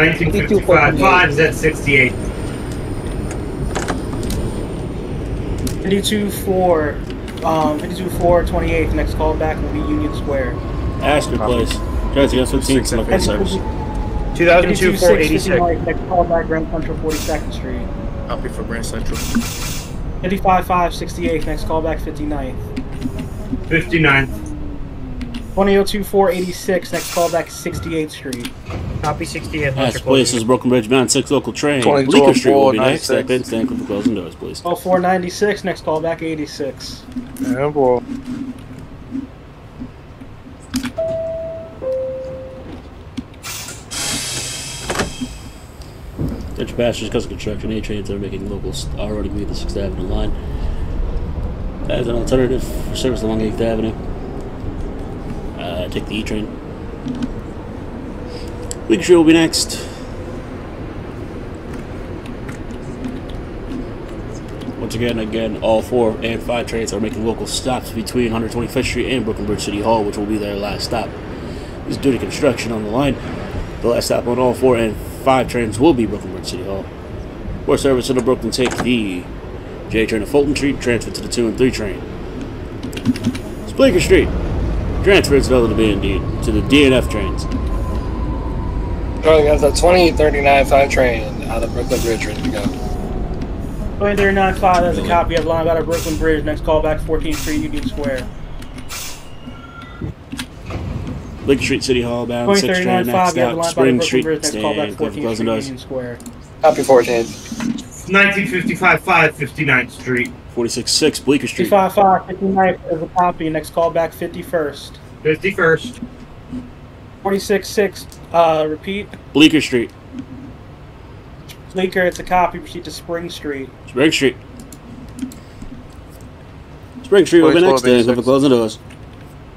$19.55 is at 68. 52-4, 28th, next callback will be Union Square. Astor Place. Transfer 15, select bus service. 2002 486. Next callback Grand Central 42nd Street. Copy for Grand Central. 55-5 68th, next callback 59th. 59th. 2002 486, next callback 68th Street. Copy 68th. Astor Place is Brooklyn Bridge bound 6 local train. 22 Bleecker Street will be 496. next. Step in, stand with the closing doors, please. 0496, next callback 86. Yeah, boy. Attention passengers, because of construction, A trains that are making locals are already leave the 6th Avenue line. As an alternative for service along 8th Avenue, take the E train. Bleecker Street will be next. Once again, all 4 and 5 trains are making local stops between 125th Street and Brooklyn Bridge City Hall, which will be their last stop. This is due to construction on the line. The last stop on all 4 and 5 trains will be Brooklyn Bridge City Hall. For service into Brooklyn, take the J train to Fulton Street, transfer to the 2 and 3 train. It's Bleecker Street. Transfer to the B and D to the D and F trains. Going on the 2039 5 train out of Brooklyn Bridge, ready to go. 2039-5, that's a copy of line out of Brooklyn Bridge, next callback 14th Street, Union Square. Bleecker Street City Hall bound 6 train, next stop Spring Street, stand clear for closing doors. Copy 14. 1955 59th Street. 46-6 Bleecker Street. 55-5 59th is a copy, next callback 51st. 51st. 46-6, repeat. Bleecker Street. Bleecker, it's a copy, proceed to Spring Street. Spring Street. Spring Street will be next, stand clear for closing doors.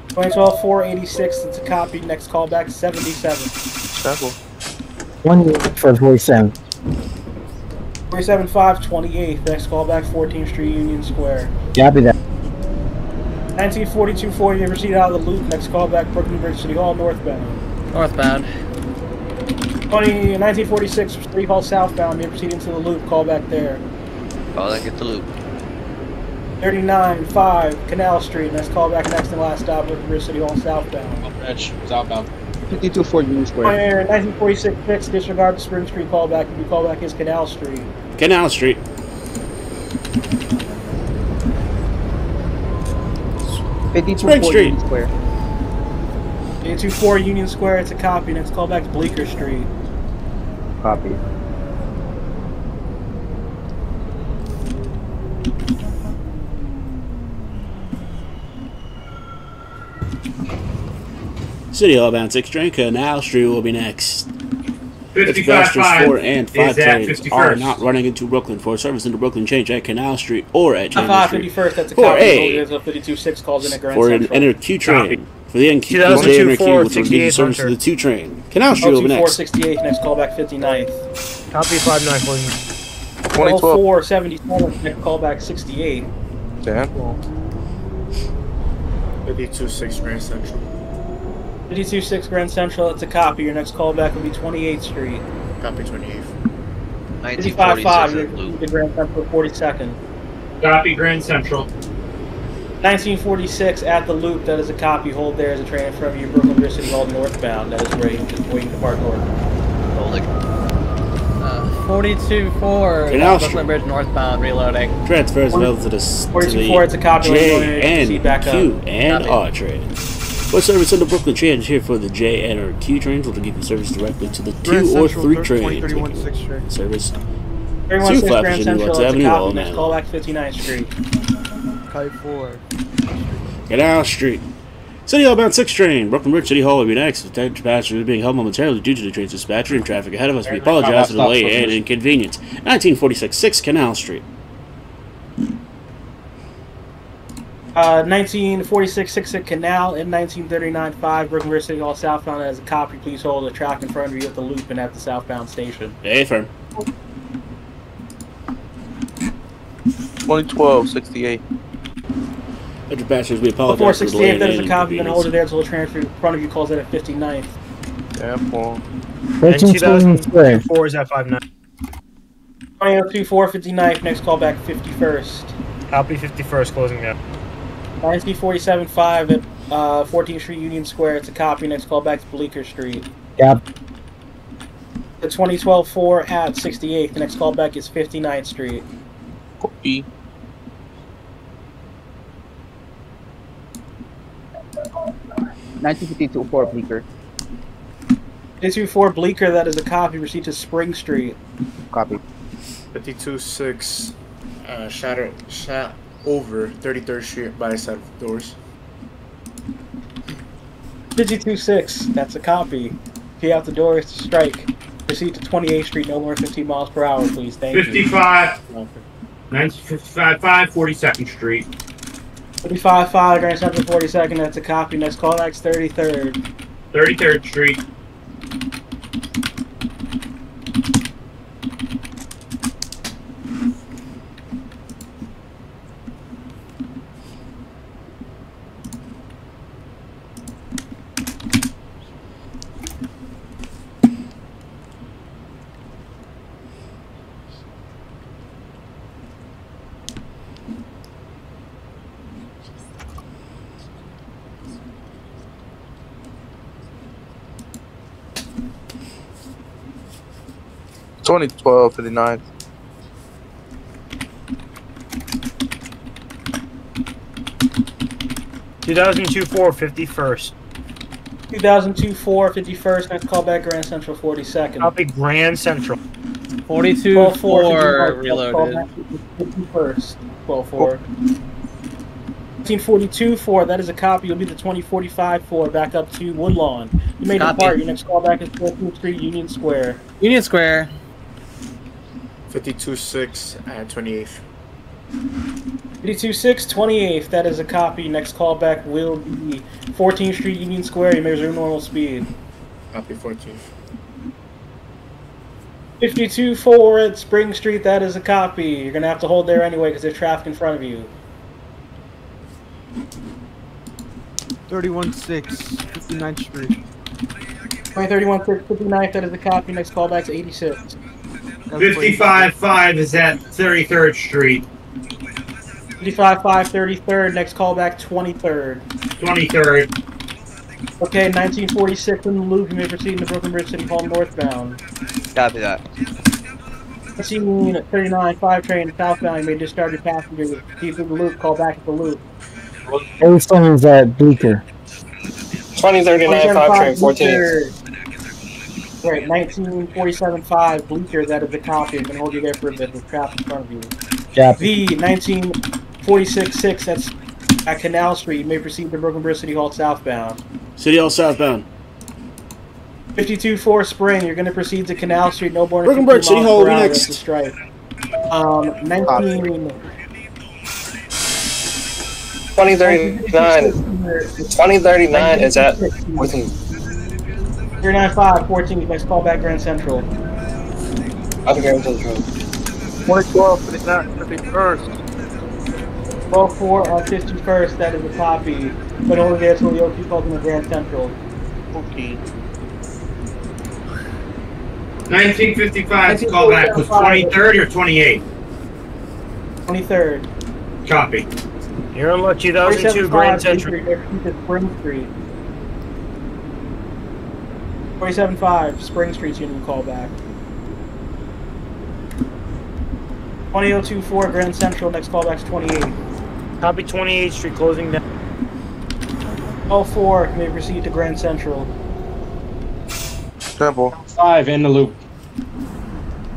2012-486, it's a copy, next callback 77. Sample. 1 minute for 47. 47-5 28th, next callback 14th Street, Union Square. Copy that. 1942-40, you proceed out of the loop, next callback Brooklyn Bridge City Hall, northbound. Northbound. 1946, City Hall southbound, you proceed into the loop, callback there. Oh, then get the loop. 39-5 Canal Street, next callback next and last stop, Brooklyn Bridge City Hall southbound. Bridge, southbound. 52-4 Union Square. 1946-6, disregard the Spring Street callback, the callback is Canal Street. Canal Street. Spring Street. Union Square. 824 Union Square, it's a copy, next callback Bleecker Street. Copy. City Hall bound 6 train, Canal Street will be next. 55-5 4 and 5 is at trains 51st. are not running into Brooklyn. For service into Brooklyn, change at Canal Street or at Chambers Street. 51st, that's a 4A. copy. 52-6 calls in at Grand For an Central. enter Q train, For the NQ, 2002-4, which will give you service to the 2 train. Canal Street will be next. 68, next callback 59th. Copy 59, please. 2012. 77, next callback 68. Damn. 52-6 Grand Central. 52-6 Grand Central, it's a copy. Your next callback will be 28th Street. Copy 28th. 55-5, the Grand Central 42nd. Copy Grand Central. 1946 at the loop, that is a copy. Hold there as a train in front of you, Brooklyn Bridge City Hall northbound. That is waiting to depart north. Holding. 42-4, Canal Brooklyn Bridge northbound, reloading. Transfers available to the 42-4, it's a copy. J, N, Q, and R train. For service on the Brooklyn trains here for the J, N, or Q trains, which will give you service directly to the 2 or 3 trains. Service 31-6 2 Grand Central, it's a Avenue, copy. Next callback 59th Street. Copy 4. Canal Street. City Hall bound 6 train. Brooklyn Bridge City Hall will be next. The dispatcher is being held momentarily due to the train's dispatcher and traffic ahead of us. We apologize for the delay and inconvenience. 1946 6 Canal Street. 1946 6 at Canal and 1939 5 Brooklyn Bridge City Hall southbound. As a copy, please hold the track in front of you at the loop and at the southbound station. Affirm. 2012 68. Dispatchers, we apologize for the delay 468, that is and a copy. You're going to hold it inconvenience. there until the transfer in front of you calls it at 59th. Damn, boy. And 2004 is at 59. 2002-4 59th, next callback 51st. Copy 51st, closing down. 1947-5 at 14th Street Union Square. It's a copy. Next callback to Bleecker Street. Yep. The 2012-4 at 68th. The next callback is 59th Street. Copy. 1952-4 Bleecker. 224 Bleecker, that is a copy. Received to Spring Street. Copy. 52-6 shot over 33rd Street by the side of the doors. 52-6, that's a copy. Key out the doors to strike. Proceed to 28th Street, no more than 15 miles per hour, please. Thank you. 1955-5 42nd Street. 55-5 Grand Central 42nd, that's a copy. Next callback's 33rd. 33rd Street. 2012 59. 2002-4 51st. 2002-4 51st, next callback Grand Central 42nd. Copy Grand Central. 42-4 reloaded. 51st. 12-4. 1942-4, that is a copy. You'll be the 2045-4 back up to Woodlawn. You made a part. Your next callback is 14th Street, Union Square. Union Square. 52-6 at 28th. 52-6, 28th, that is a copy. Next callback will be 14th Street, Union Square. You may resume normal speed. Copy 14th. 52-4 at Spring Street, that is a copy. You're going to have to hold there anyway because there's traffic in front of you. 31-6, 59th Street. 2031-6, 59th, that is a copy. Next callback's 86. 55-5 is at 33rd Street. 55-5, 33rd. Next callback, 23rd. 23rd. Okay, 1946 in the loop. You may proceed to Brooklyn Bridge City Hall northbound. Copy that. 1939 5 train southbound. You may discharge your passengers. Proceed through the loop. Call back at the loop. 87's at Bleecker. 2039 5 train 14th. Right, 1947-5 Bleecker, that is the copy. I'm going to hold you there for a bit with traffic in front of you. Yeah. The 1946-6, that's at Canal Street. You may proceed to Brooklyn Bridge City Hall southbound. City Hall southbound. 52-4 Spring, you're going to proceed to Canal Street, no more than Brooklyn Bridge City Hall will be next. 2039 is at 14. 395, 14, next call back Grand Central. I'll be Grand Central. 2012, it's not 51st. 12-4 on 51st, that is a copy. But only there till the OQ calls in the Grand Central. Okay. 1955 callback was 23rd or 28th? 23rd. Copy. You're on 2002 Grand Central. Spring Street. 47-5, Spring Street's unit callback. 20024 Grand Central, next callback's 28. Copy 28th Street, closing down. 04, may proceed to Grand Central. Temple. 5 in the loop.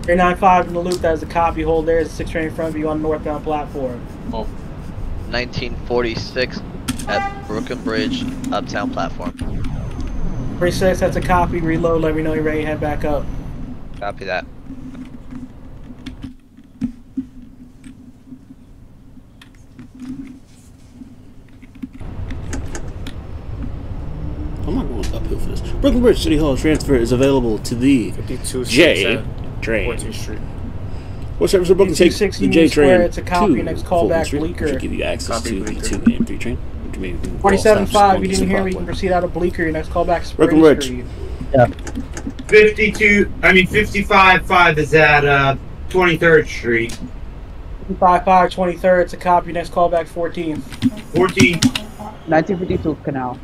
395 in the loop, that is a copy. Hold there, is 6 train in front of you on the northbound platform. 1946 at Brooklyn Bridge, uptown platform. 46, that's a copy. Reload, let me know you're ready to head back up. Copy that. I'm not going uphill for this. Brooklyn Bridge City Hall transfer is available to the J train. 14th Street. What service will Brooklyn take the J train? It's a copy. Next callback, Bleecker. Should give you access to the 2 and 3 train. 47-5, you didn't hear me. You can proceed out of Bleecker. Your next callback, Spring Brooklyn Street. Yeah. 55-5 is at 23rd Street. 55-5, 23rd. It's a copy. Next callback, 14th. 14. 1952 Canal.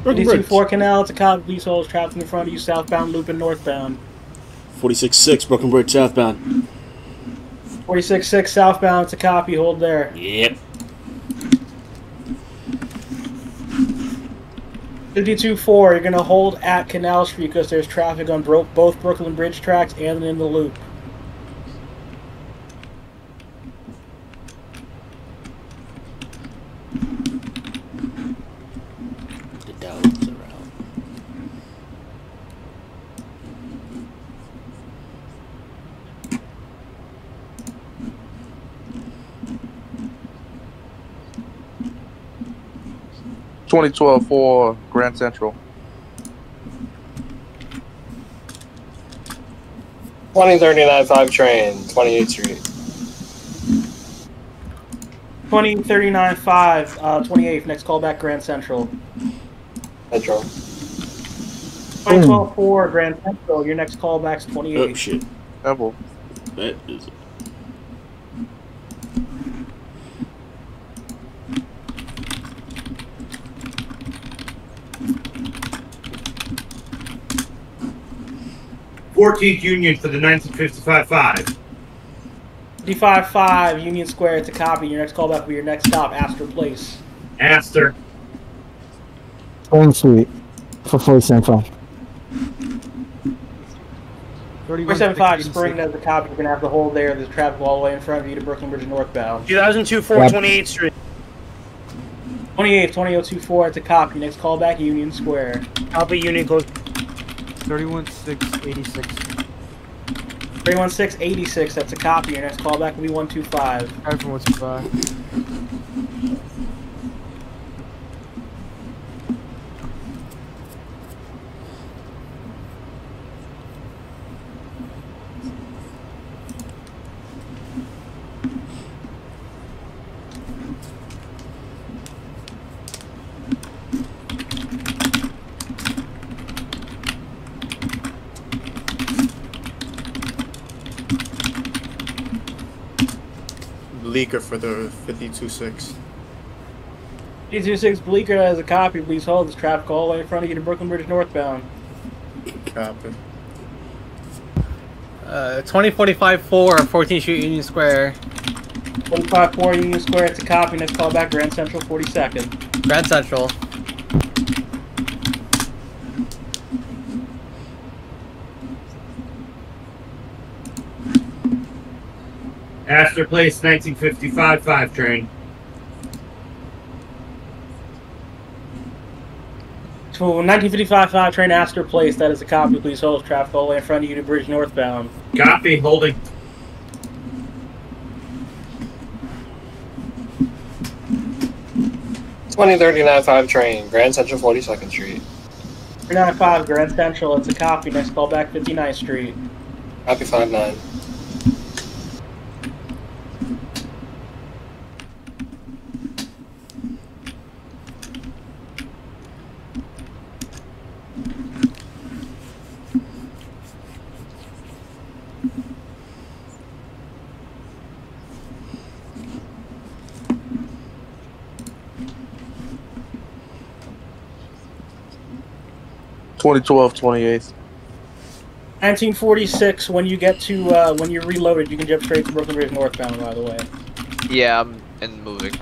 52-4 Canal. It's a copy. Police holes trapped in front of you. Southbound loop and northbound. 46-6 Brooklyn Bridge southbound. 46-6 southbound. It's a copy. Hold there. Yep. 52-4, you're going to hold at Canal Street because there's traffic on both Brooklyn Bridge tracks and in the loop. The dogs are out. $2012 for Grand Central. 2039-5 train, 28th Street. 2039-5, 28th, next callback Grand Central. Metro. 2012-4 Grand Central, your next callback's 28th. Oh shit. Temple. That is... Union for the 1955-5. 55-5, Union Square, it's a copy. Your next callback will be your next stop, Astor Place. Astor. Spring Street for 47-5. 47-5, Spring, that's a copy. You're going to have to hold there. There's traffic all the way in front of you to Brooklyn Bridge northbound. 2002-4, 28th Street. 28th, 20024, it's a copy. Next callback, Union Square. Copy, Union close. 31686. 31686, that's a copy. Your next callback will be 125. 125. Bleecker for the 52-6. 52-6 Bleecker has a copy. Please hold. There's traffic all the way in front of you to Brooklyn Bridge northbound. Copy. 2045-4, 14th Street, Union Square. 45-4 Union Square, it's a copy. Next callback, Grand Central, 42nd. Grand Central. Astor Place, 1955-5 train. So 1955-5 train, Astor Place, that is a copy. Please hold. Traffic all the way in front of you to Bridge northbound. Copy, holding. 2039-5 train, Grand Central 42nd Street. 395 Grand Central, it's a copy. Next call back 59th Street. Copy 59. (2012) 28th. 1946. When you get to when you're reloaded, you can jump straight to Brooklyn Bridge northbound. By the way. Yeah, I'm in moving.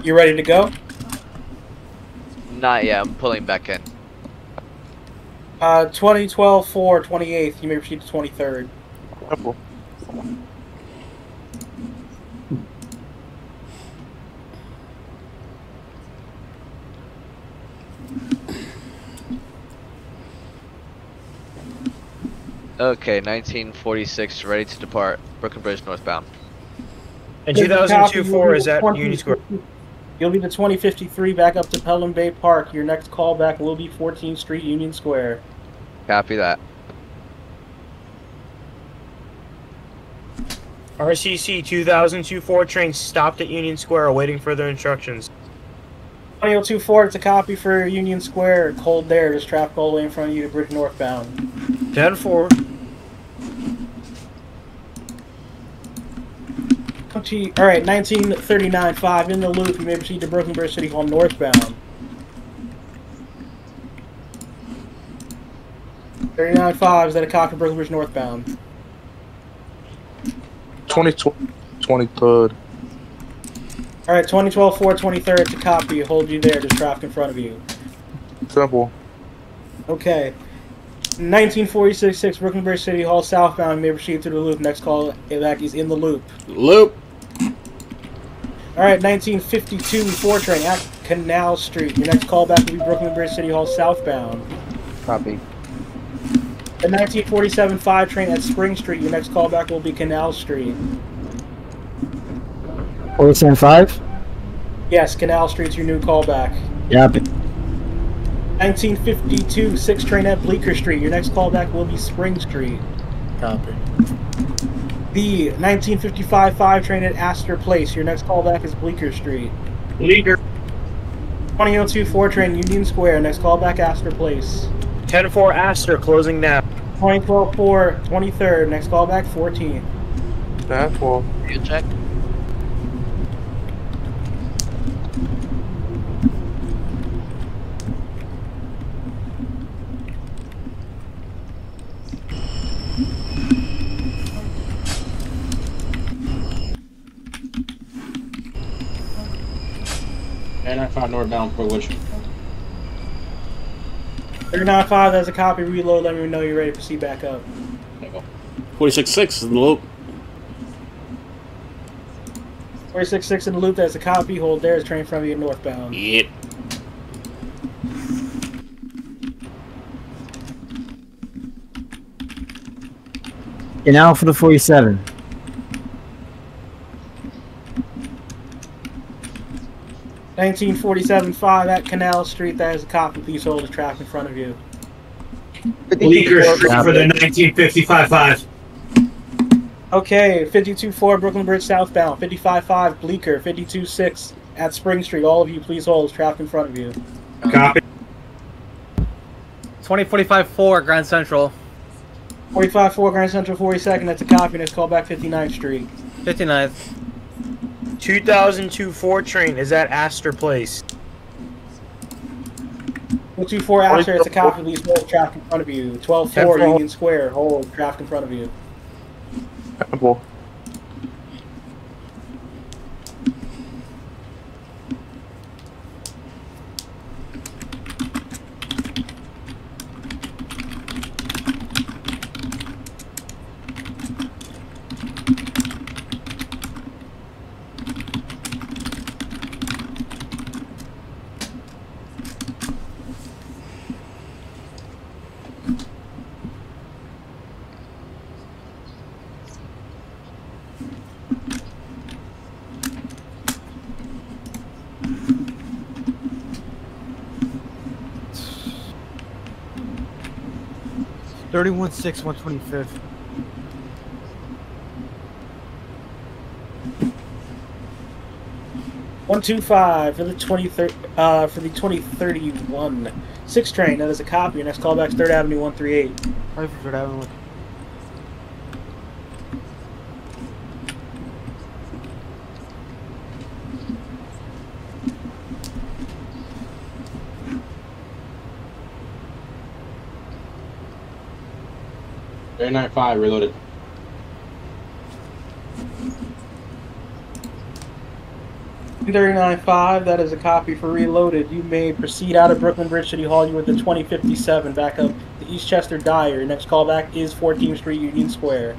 You ready to go? Not yet. I'm pulling back in. 2012 4 28th. You may proceed to 23rd. Simple. Okay, 1946, ready to depart. Brooklyn Bridge northbound. And 2002-4 is at Union Square. You'll be the 2053 back up to Pelham Bay Park. Your next callback will be 14th Street, Union Square. Copy that. RCC 2002-4 train stopped at Union Square awaiting further instructions. 2024, it's a copy for Union Square. Cold there. There's traffic all the way in front of you to Bridge northbound. 10-4. Alright, 1939-5 in the loop. You may proceed to Brooklyn Bridge City Hall northbound. 39-5, is that a copy for Brooklyn Bridge northbound? 23rd. Alright, 2012 4 23rd, it's a copy. Hold you there. There's traffic in front of you. Simple. Okay. 1946 6 Brooklyn Bridge City Hall southbound. You may proceed through the loop. Next call back is in the loop. Loop. Alright, 1952 4 train at Canal Street. Your next call back will be Brooklyn Bridge City Hall southbound. Copy. The 1947 5 train at Spring Street. Your next call back will be Canal Street. 47-5? Yes, Canal Street's your new callback. Yep. 1952 6 train at Bleecker Street. Your next callback will be Spring Street. Copy. The 1955 5 train at Astor Place. Your next callback is Bleecker Street. Bleecker. 2002 4 train Union Square. Next callback Astor Place. 10-4 Astor closing now. 2012 4 23rd. Next callback 14th. That's well. You check. And I found northbound for which. 395, that's a copy. Reload, let me know you're ready to proceed back up. 46-6 in the loop. 46-6 in the loop, that's a copy. Hold there, it's train from you northbound. Yep. And now for the 47. $1947.5 at Canal Street. That is a copy. Please hold the traffic in front of you. Bleecker Street for the 1955-5. Okay, 52-4 Brooklyn Bridge southbound. 55-5 Bleecker. 52-6 at Spring Street. All of you, please hold the traffic in front of you. Copy. 2045-4 Grand Central. 45-4 Grand Central 42nd. That's a copy. Next call back 59th Street. 59th. 2002-4 train is at Astor Place. 224 Astor, it's a copy. Please hold traffic in front of you. 12-4 Union Square. Hold traffic in front of you. Simple. 31-6, 125th. $125 for the 2031 6 train. That is a copy. Your next callback's 3rd Avenue 138. Right for 3rd Avenue. $39.5 reloaded. $39.5, that is a copy for Reloaded. You may proceed out of Brooklyn Bridge City Hall. You with the 2057 back up to Eastchester Dyre. Your next callback is 14th Street, Union Square.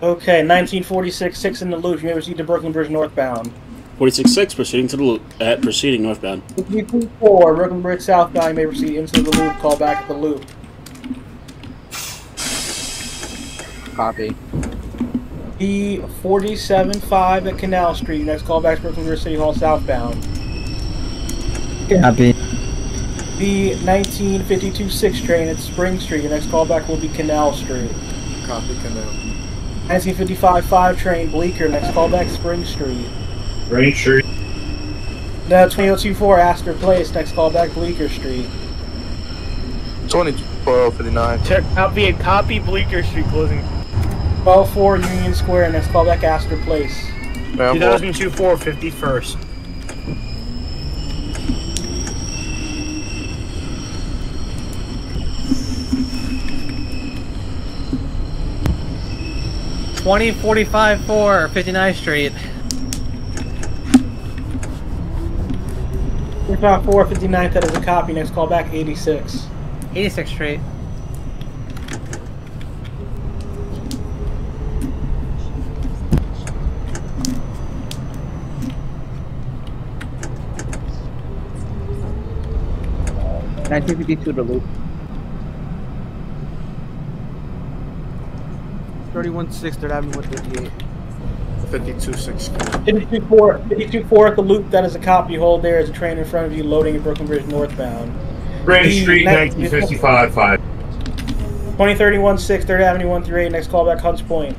Okay, 1946, 6 in the loop. You may proceed to Brooklyn Bridge northbound. 46-6, proceeding to the loop. Proceeding northbound. 4, Brooklyn Bridge southbound. You may proceed into the loop. Call back at the loop. Copy. B47-5 at Canal Street. Next call back to Brooklyn Bridge City Hall southbound. Copy. The 1952-6 train at Spring Street. Your next callback will be Canal Street. Copy, Canal. 1955-5 train Bleecker. Next callback Spring Street. Spring Street. The 2024 Astor Place. Next callback Bleecker Street. 2012-59. Copy Bleecker Street closing. 12-4 Union Square. Next callback Astor Place. 2002-4 51st. $20.45 59th Street. 45-4 59th, that is a copy. Next callback 86. 86th Street. $19.52 to loop. 31-6, 3rd Avenue 158. 52-6. 52-4 at the loop. That is a copy. Hold there as a train in front of you loading at Brooklyn Bridge northbound. Spring Street, 1955-5. 2031-6, 3rd Avenue 138. Next callback Hunts Point.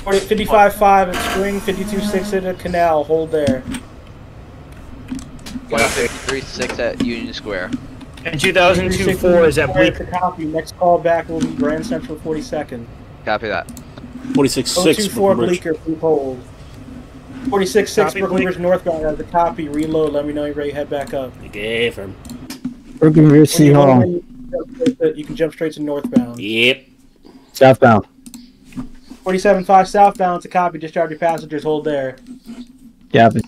55-5 at Spring. 52-6 at the Canal. Hold there. 53-6 at Union Square. And 2002-4 is at Bleecker. Copy. Next callback will be Grand Central 42nd. Copy that. 46-6 024 Bleecker, please hold. 46-6 Brooklyn Bridge northbound as a copy. Reload. Let me know you're ready to head back up. Okay, firm. Brooklyn Bridge City Hall. You can jump straight to northbound. Yep. Southbound. 47-5 southbound to copy. Discharge your passengers. Hold there. Copy.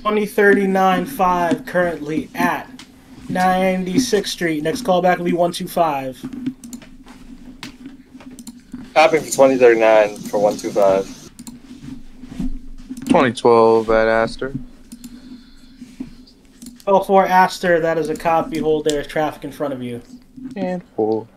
$20.39.5 currently at 96th Street. Next callback will be 125. Copy for 2039 for 125. 2012 at Astor. 12-4 Astor, that is a copy. Hold there. Traffic in front of you. And 4.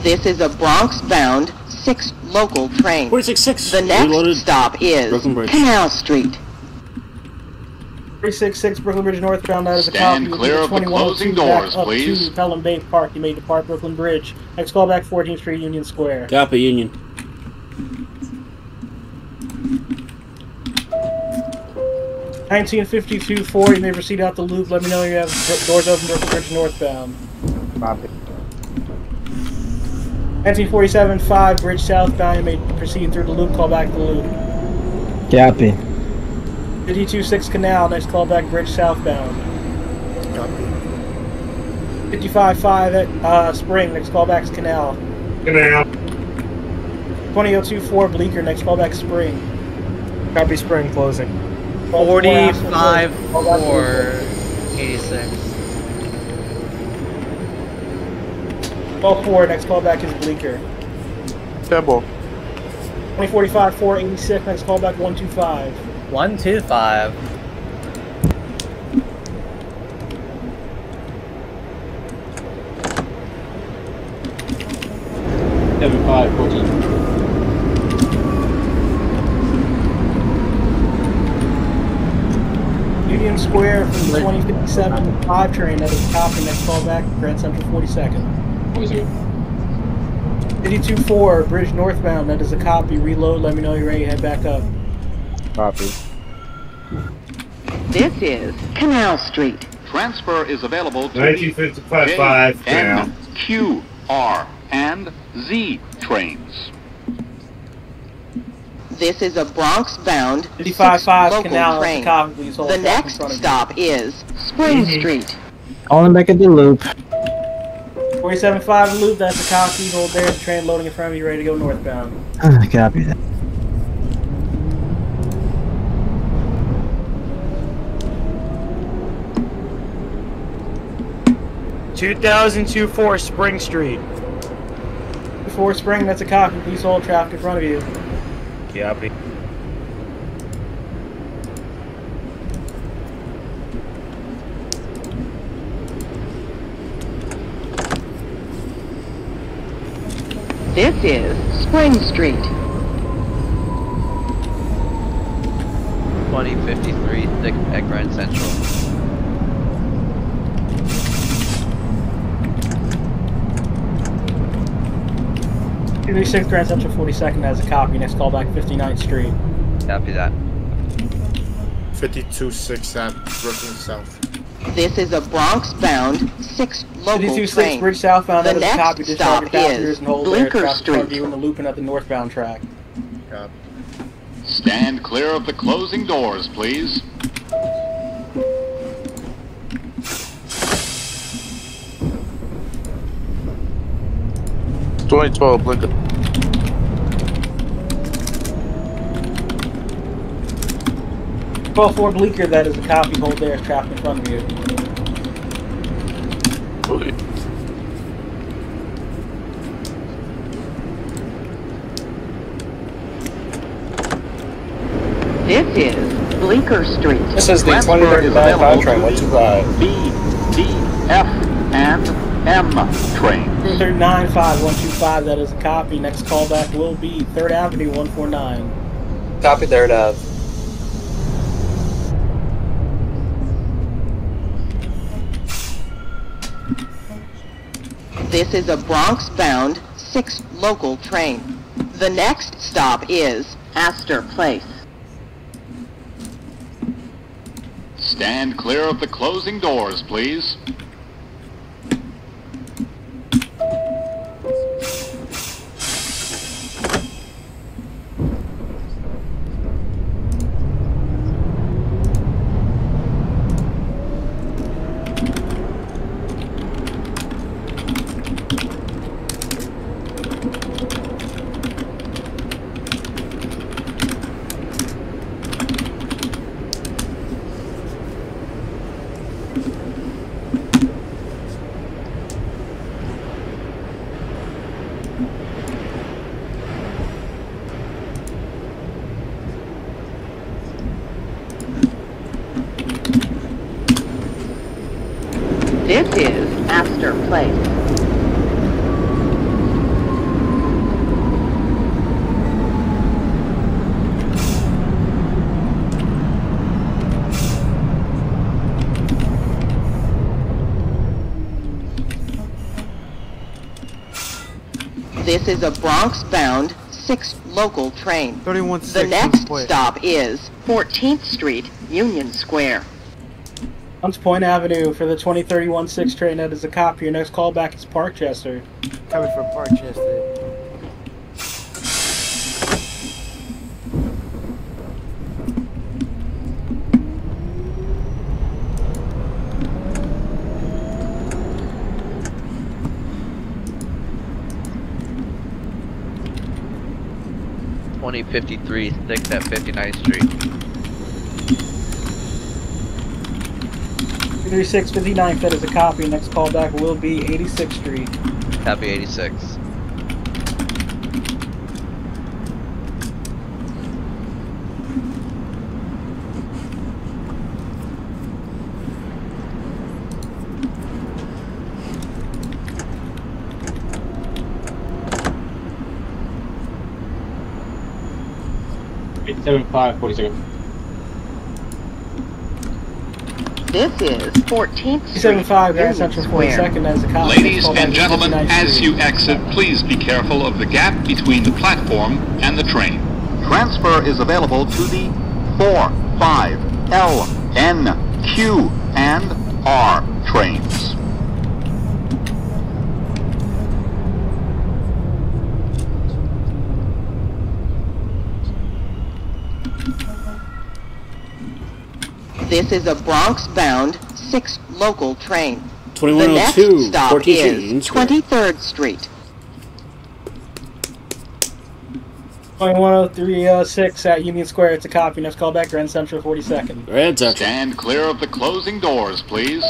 This is a Bronx-bound 6 local train. 466. The next Reloaded. stop is Brooklyn Bridge. Canal Street. 366 Brooklyn Bridge northbound. That is a copy. Stand clear of the closing doors, back up please. to Pelham Bay Park. You may depart Brooklyn Bridge. Next call back 14th Street, Union Square. Copy, Union. $19.52.4. You may proceed out the loop. Let me know when you have doors open. Brooklyn Bridge northbound. Copy. 1947.5. Bridge southbound. You may proceed through the loop. Call back the loop. Copy. 52.6 Canal. Next call back Bridge southbound. Copy. 55.5 at Spring. Next call back is Canal. Canal. 20.02.4 Bleecker. Next call back Spring. Copy Spring closing. 45-4-86. 12.4. Next call back is Bleecker. Temple. 20.45.4-86. Next call back 125. 125. Seven 5-14. Union Square from the 2057 5 train. That is a copy. Next call back Grand Central 42nd. 52.4 Bridge northbound. That is a copy. Reload. Let me know you're ready to head back up. Copy. This is Canal Street. Transfer is available to 1955.5 Canal. N, Q, R, and Z trains. This is a Bronx-bound 55.5 local Canal. train. Copy. Please hold The the next in front of stop is Spring Street. Calling back at the loop. 47.5 loop. That's a copy. Hold there. The train loading in front of you. Ready to go northbound. Copy that. 2002-4 Spring Street. Before Spring. That's a copy. Please hold traffic in front of you. Copy. This is Spring Street. 2053 at Grand Central. $236 Grand Central 42nd has a copy. Next call back 59th Street. Copy that. 52.6 at Brooklyn South. This is a Bronx-bound 6 local 52.6 train. Bridge southbound. The That is a next copy. Discharge your stop passengers is and hold there. Bleecker Traffic in front of Street. you and the looping at the northbound track. Copy. Stand clear of the closing doors, please. It's 2012, Blinker. $12.4 Bleecker. That is a copy. Hold there. Traffic in front of you. This is Bleecker Street. This is the Transfer 2039 5 train, available 125. B, D, F, and M trains. 39.5-125. That is a copy. Next call back will be 3rd Avenue 149. Copy there, Dav. This is a Bronx-bound 6 local train. The next stop is Astor Place. Stand clear of the closing doors, please. This is Astor Place. This is a Bronx-bound 6 local train. 31-6. The next stop is 14th Street, Union Square. Hunts Point Avenue for the 2031-6 train. That is a copy. Your next callback is Parkchester. Coming from Parkchester. .53 6 at 59th Street. 36 59th, that is a copy. Next callback will be 86th Street. Copy 86. It's 75-42. This is 14th Street, 75 Grand Union Central Square. 42nd as a copy. Ladies and gentlemen, as you exit, please be careful of the gap between the platform and the train. Transfer is available to the 4, 5, L, N, Q, and R trains. This is a Bronx-bound 6 local train. 2102, the next stop 14th is Union Square. 23rd Street. 2103-6 at Union Square. It's a copy. Next callback, Grand Central 42nd. Grand Central. Stand clear of the closing doors, please.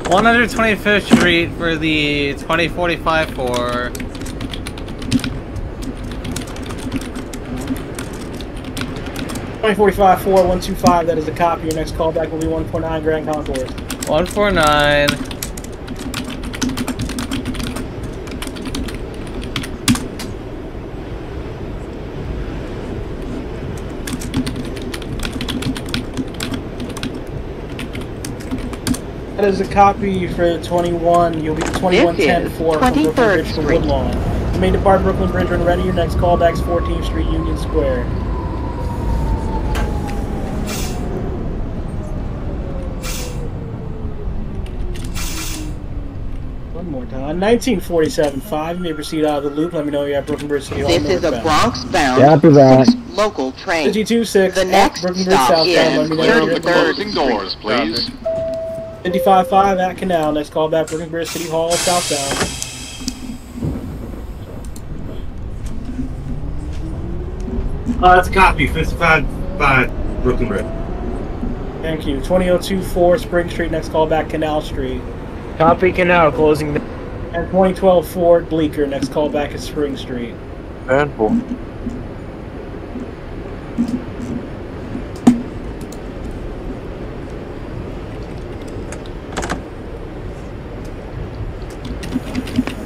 One 125th Street for the 2045 for 2045-4125, that is a copy. Your next callback will be 149 Grand Concourse. 149. That is a copy for 21. You'll be 2110-4 from Brooklyn Bridge to Woodlawn. You may depart Brooklyn Bridge when ready. Your next callback is 14th Street, Union Square. One more time. 1947-5. You may proceed out of the loop. Let me know you're at Brooklyn Bridge City Hall. This is a Bronx-bound Yeah, 6 local train. 52-6. The next Brooklyn Bridge stop southbound. Let is me know you're at 33rd Doors, Street. please. 55-5 at Canal. Next callback, Brooklyn Bridge City Hall, southbound. That's a copy. 55-5 Brooklyn Bridge. Thank you. 20024 Spring Street. Next callback, Canal Street. Copy Canal, closing the... And 2012 Ford Bleecker. Next callback is Spring Street. Handful.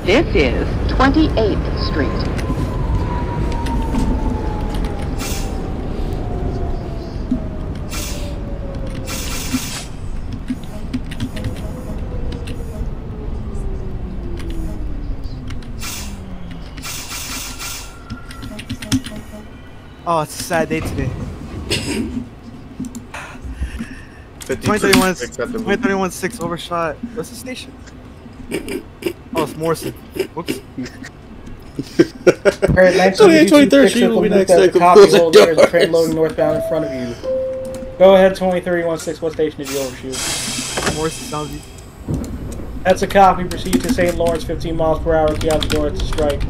This is 28th Street. Oh, it's a sad day today. 2031-6 overshot. What's the station? Oh, it's Morrison. Whoops. Alright, 1923 Street will be next. Copy hold. There's a train loading northbound in front of you. Go ahead, 2031-6. What station did you overshoot? Morrison sounds easy. That's a copy. Proceed to St. Lawrence, 15 miles per hour. Key out the door to strike.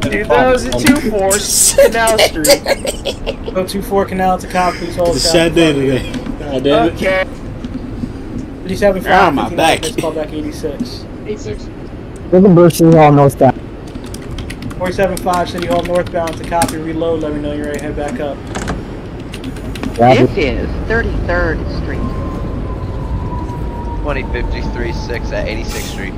2024 Canal Street. Go 24 Canal to copy. Please hold. It's a sad day today. God damn it. Okay. 57 Ah, my back. Let's call back 86. 86. Brooklyn Bridge City Hall northbound. 47-5 City Hall northbound to copy. Reload. Let me know you're ready to head back up. This is 33rd Street. 2053-6 at 86th Street.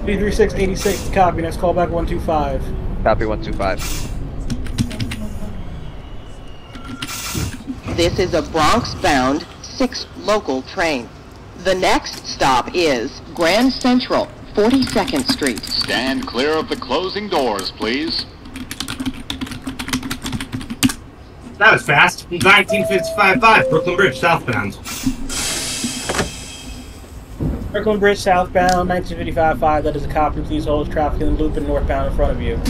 33686, copy. Next call back 125. Copy 125. This is a Bronx-bound 6 local train. The next stop is Grand Central, 42nd Street. Stand clear of the closing doors, please. That was fast. 1955-5, Brooklyn Bridge, southbound. Brooklyn Bridge southbound, 1955-5. That is a copy. Please hold traffic in the loop and northbound in front of you.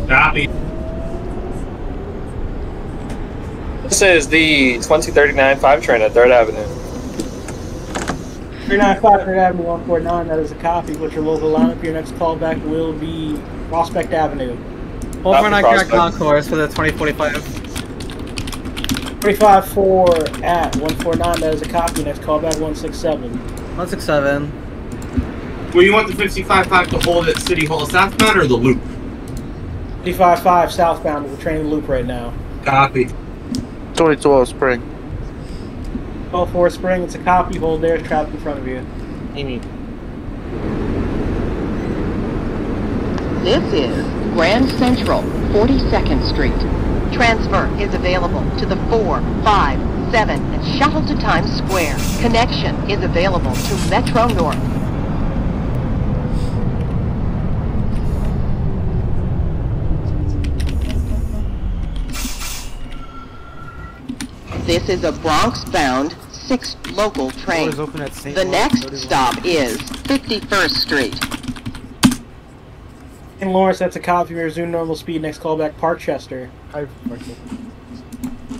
Copy. This is the 2039-5 train at 3rd Avenue. 395 3rd Avenue 149. That is a copy. What's your local lineup? Your next callback will be Prospect Avenue. 149 Grand Concourse for the 2045. 25-4 at 149. That is a copy. Next callback 167. 167. Well, you want the 55-5 to hold at City Hall southbound or the loop? 55-5 southbound. We're training the loop right now. Copy. 22 Spring. 12-4 Spring. It's a copy. Hold there. Traffic in front of you. Amy. This is Grand Central, 42nd Street. Transfer is available to the 4, 5, 7, and shuttle to Times Square. Connection is available to Metro North. This is a Bronx-bound 6 local train. The next stop is 51st Street. In Lawrence, that's a copy. Resume normal speed. Next callback, Parkchester.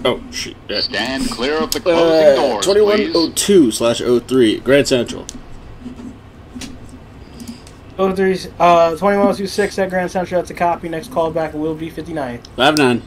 Oh, shit. Yeah. Stand clear of the closing doors, 2102/03, Grand Central. 2126 at Grand Central. That's a copy. Next callback will be 59. 59.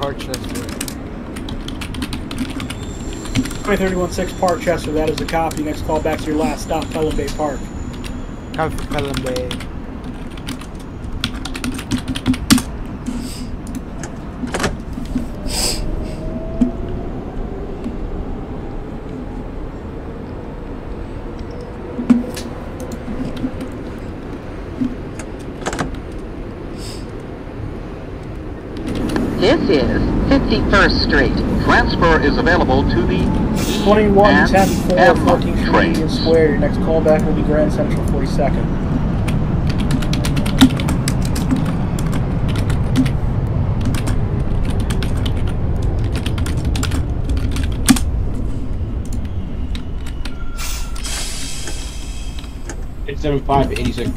Parkchester. 2316 Parkchester, that is a copy. Next call back to your last stop, Pelham Bay Park. Copy for Pelham Bay. This is 51st Street. Transfer is available to the 2110 14th Street Union Square. Your next callback will be Grand Central 42nd. It's 7586.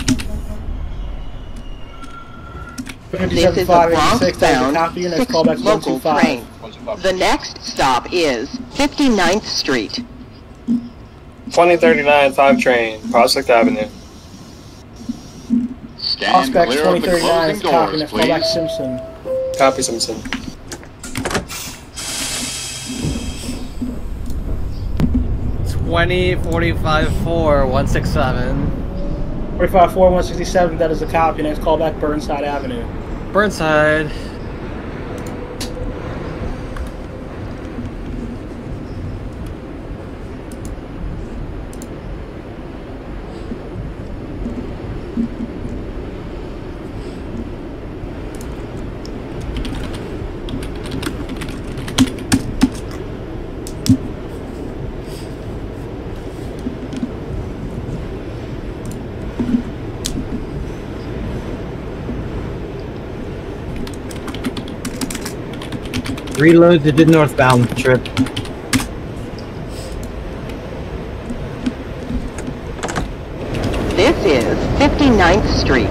This is a Bronx-bound 6 local train. The next stop is 59th Street. 2039-5 train, Prospect Avenue. Stand Prospect clear of the 2039 closing is copy. doors, Next callback please. Simpson. Copy Simpson. Twenty 45-4 167. 45-4 167. That is a copy. Next callback Burnside Avenue. Burnside. Reload to the northbound trip. This is 59th Street.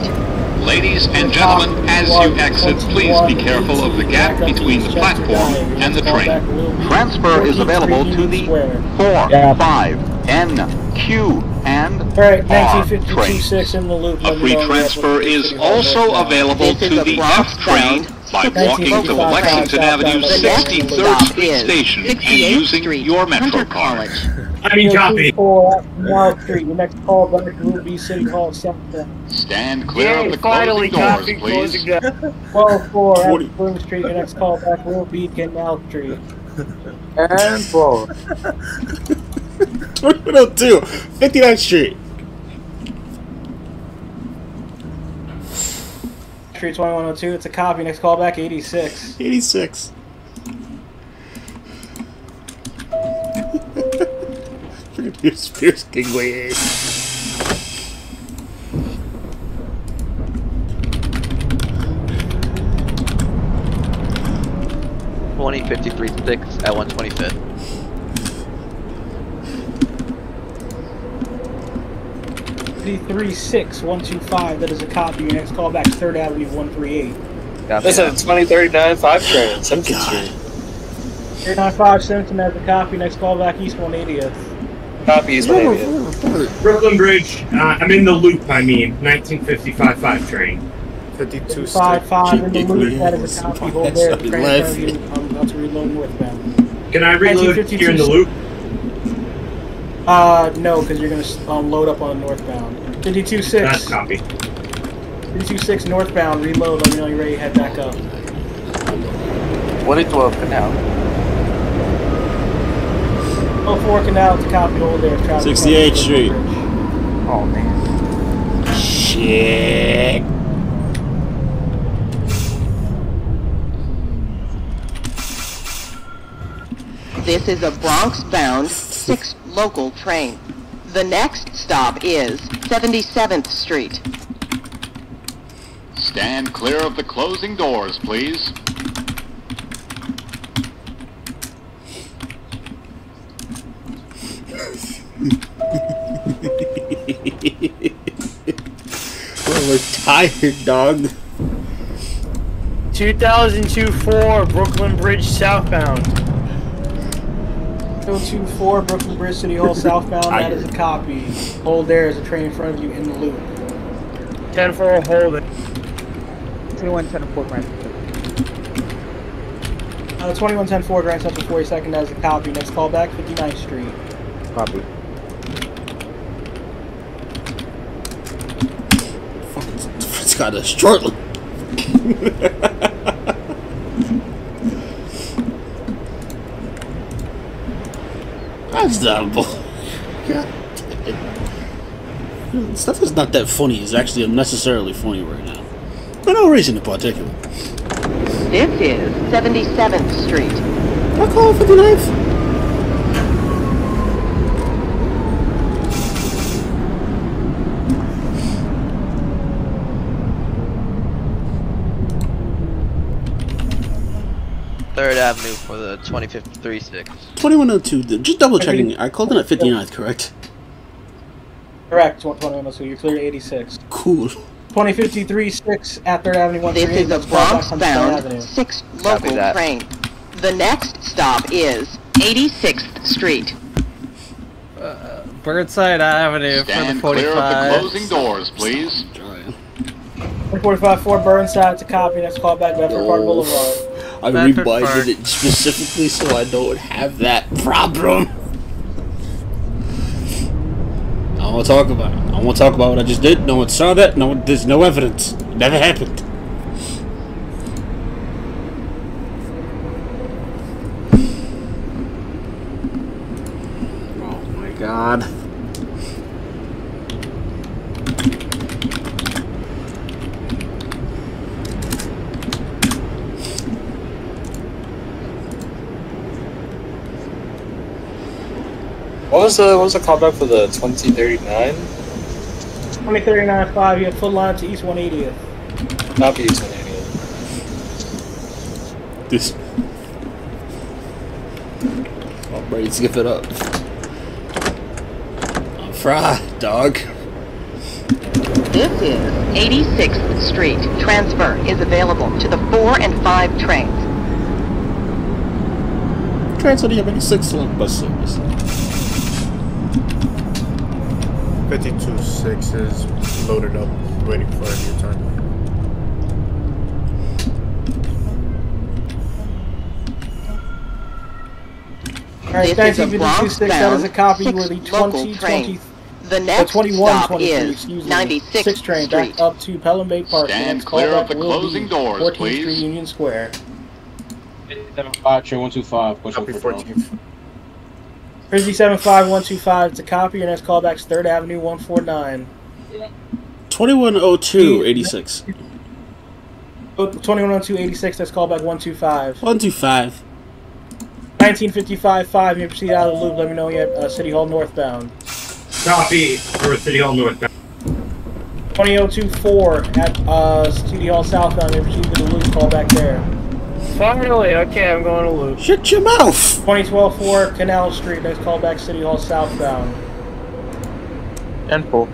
Ladies and gentlemen, as you exit, please be careful of the gap between the platform and the train. Transfer is available to the 4, 5, N, Q, and Alright, R 1952-6 in the loop. A free transfer is also available to the F train by walking to Lexington Avenue 63rd Street station and using your Metro card. I mean, copy. Wall Street. Your next call back will be City Hall Southbound. Stand clear of the closing doors, please. 12-4 at Bloom Street. Your next call back will be Canal Street. And 4. 2102, 59th Street. Street 2102. It's a copy. Next call back 86. 86. Spears Kingway 8. $20.53.6 at 125th. $336-125. That is a copy. Your next call back is 3rd Avenue 138. This is a 2039 5 train, 17th Street. 395 Simpson as a copy. Next call back East 180th. Copy East 180th. Brooklyn Bridge. I'm in the loop. I mean, 1955 5 train. 52 5 in the loop. That is a copy. Hold there. The train in front of you. I'm about to reload northbound. Can I reload here in the loop? No, because you're gonna load up on northbound. 52-6. That's copy. 52-6 northbound. Reload. Let me know you're ready to head back up. 2012 Canal. 04 Canal to copy. Hold there. 68th Street. Oh man. Shit. This is a Bronx-bound 6 local train. The next stop is 77th Street. Stand clear of the closing doors, please. Well, we're tired, dog. 2002-4 Brooklyn Bridge southbound. 224 Brooklyn Bridge City Hall southbound. That is a copy. Hold there is a train in front of you in the loop. 10-4 hold it. 2110 Grand. 2110 Grand Central 42nd. That is a copy. Next call back 59th Street. Copy. It's got a short one. That's downable. God damn. Stuff is not that funny. It's actually unnecessarily funny right now. For no reason in particular. This is 77th Street. I call it 59th. Third Avenue for the 2053-6. 2102. Just double checking. I called in at 59th, correct? Correct. 2102. You're clear to 86. Cool. 2053-6 at 3rd Avenue 138. This is a Bronx-bound 6 local train. The next stop is 86th Street. Burnside Avenue for the 45. Clear of the closing doors, please. 145-4 Burnside to copy. Next call back Bedford Park Boulevard. I reminded it specifically so I don't have that problem. I want to talk about it. I want to talk about what I just did. No one saw that. No one, there's no evidence. It never happened. Oh my god. What was the callback for the 2039? 2039-5, you have full line to East 180th. Not East 180th. This ready to give it up. I'm fried, dog. This is 86th Street. Transfer is available to the 4 and 5 trains. Trains only have 86 bus service. 52-6 is loaded up, waiting for a new turn. Alright, This is a 1956, that is a copy where the 2020. The next 21, stop is 96th train Street. back up to Pelham Bay Park. Stand Next clear of callback the will closing be doors, 14th please. Street Union Square. 75, train 125. Push Copy over 14th. Frisbee 75125, it's a copy. Your next callback is 3rd Avenue 149. 2102-86. 2102-86, that's callback 125. 125. 1955-5, you proceed out of the loop. Let me know you at City Hall northbound. Copy for City Hall northbound. 20024 at City Hall southbound. You proceed to the loop. Call back there. Finally, okay, I'm going to loop. Shut your mouth! 2012-4 Canal Street. Next call back City Hall southbound. 10-4.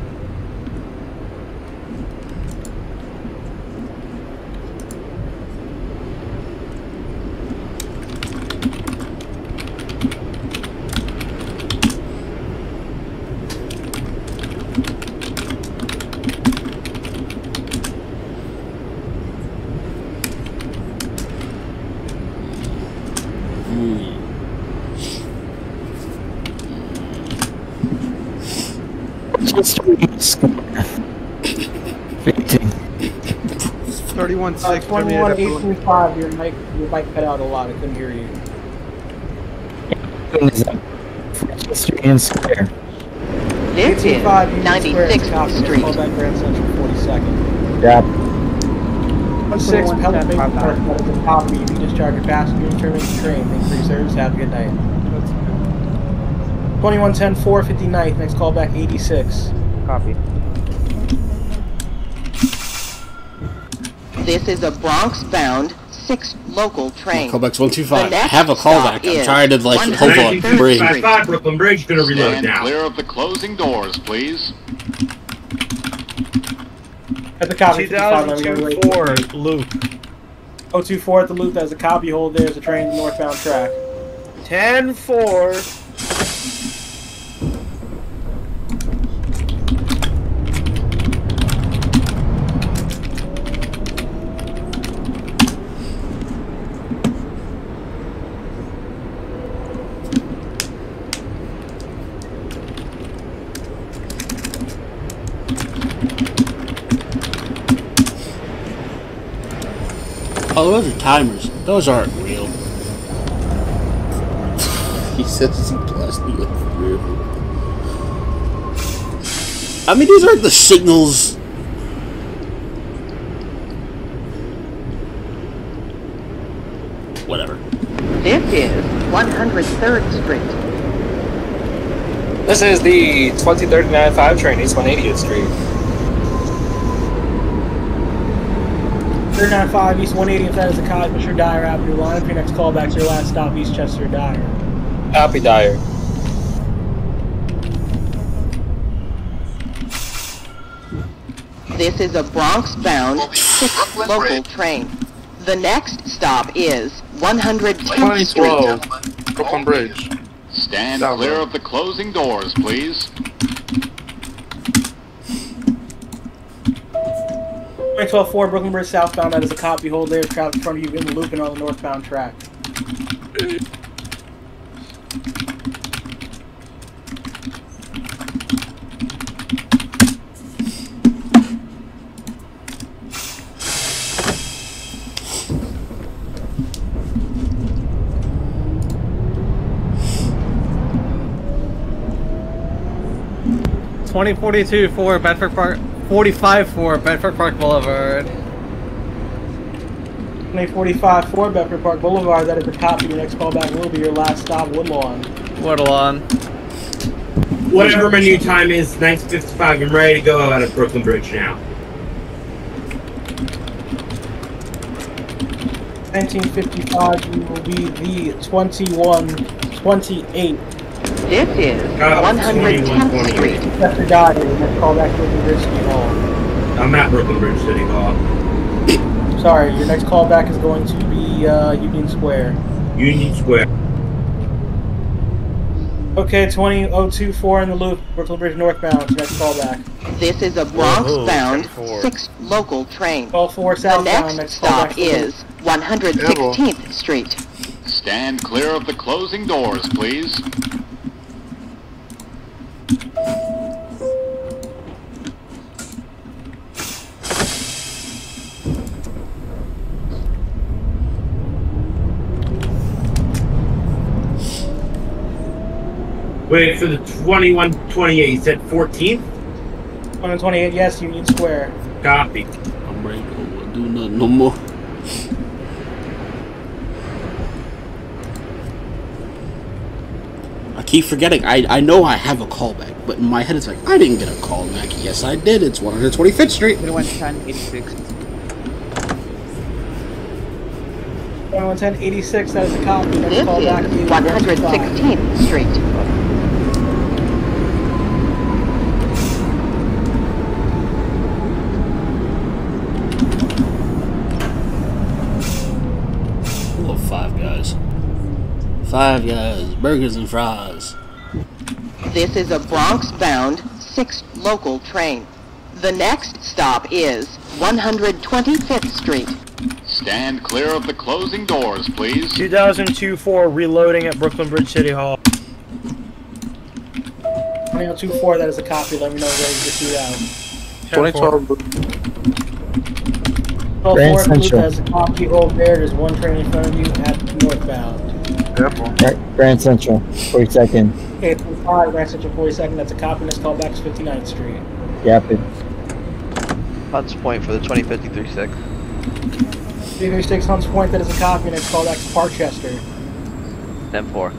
Just 31-6. 21-835. Your mic cut out a lot. I couldn't hear you. Union Square. This is 96th Street. Call back Grand Central 42nd. Yep. 16 Pelham Bay Park. That is a copy. If you discharge your passenger and terminate the train, thanks for your service. Have a good night. 2110-4, 59th. Next call back 86. Copy. This is a Bronx-bound 6 local train. Callback's 125. The I next have a callback. stop I'm is trying to, like, hold on. 103rd Break. Street. 5 Brooklyn Bridge, gonna reload Stand now. clear of the closing doors, please. At the copy 2004 loop. 024 at the loop. That's a copy hold. There's a train northbound track. 10-4. Oh, those are timers. Those aren't real. He says he blessed me with real. I mean, these aren't the signals. Whatever. This is 103rd Street. This is the 2039-5 train, East 180th Street. 395 East 180th, that is a copy. Mr. Dyre Avenue line. For your next call back to your last stop, East Chester Dyre. Copy, Dyre. This is a Bronx-bound 6 local train. The next stop is 110th Street. Brooklyn Bridge. Stand clear of the closing doors, please. 2012-4 Brooklyn Bridge southbound. That is a copy hold. There's crowd in front of you in the loop and on the northbound track. For Bedford Park, 45 for Bedford Park Boulevard. 2045-4 Bedford Park Boulevard. That is a copy. Your next callback will be your last stop, Woodlawn. Woodlawn. Whatever my new time is, 1955. I'm ready to go out of Brooklyn Bridge now. 1955, you will be the 2128. This is 110th Street. Chester Dyre, next call back to Brooklyn Bridge City Hall. I'm at Brooklyn Bridge City Hall. Sorry, your next call back is going to be Union Square. Union Square. Okay, 20024 in the loop, Brooklyn Bridge northbound, next call back. This is a Bronx-bound 6 local train. 124 The southbound, next call stop back. is 116th Street. Stand clear of the closing doors, please. Wait, for the 2128, you said 14th? 128, yes, Union Square. Copy. I'm ready to do nothing no more. I keep forgetting. I know I have a callback, but in my head it's like, I didn't get a callback. Yes, I did. It's 125th Street. 11086. 11086, that is a copy. Next This call back is to 116th Street. Oh, Five Guys. Five Guys, burgers and fries. This is a Bronx-bound 6 local train. The next stop is 125th Street. Stand clear of the closing doors, please. 2024 reloading at Brooklyn Bridge City Hall. 20024, that is a copy. Let me know when ready to shoot out. 2012. 12-4 Central. Has a copy over there. There's one train in front of you at northbound. Grand Central, 42nd. Okay, 5 Grand Central 42nd. That's a copy. Next call back is 59th Street. Yep. Hunts Point for the 2053-6. 336 Hunts Point. That is a copy. Next call back is Parkchester. 10-4.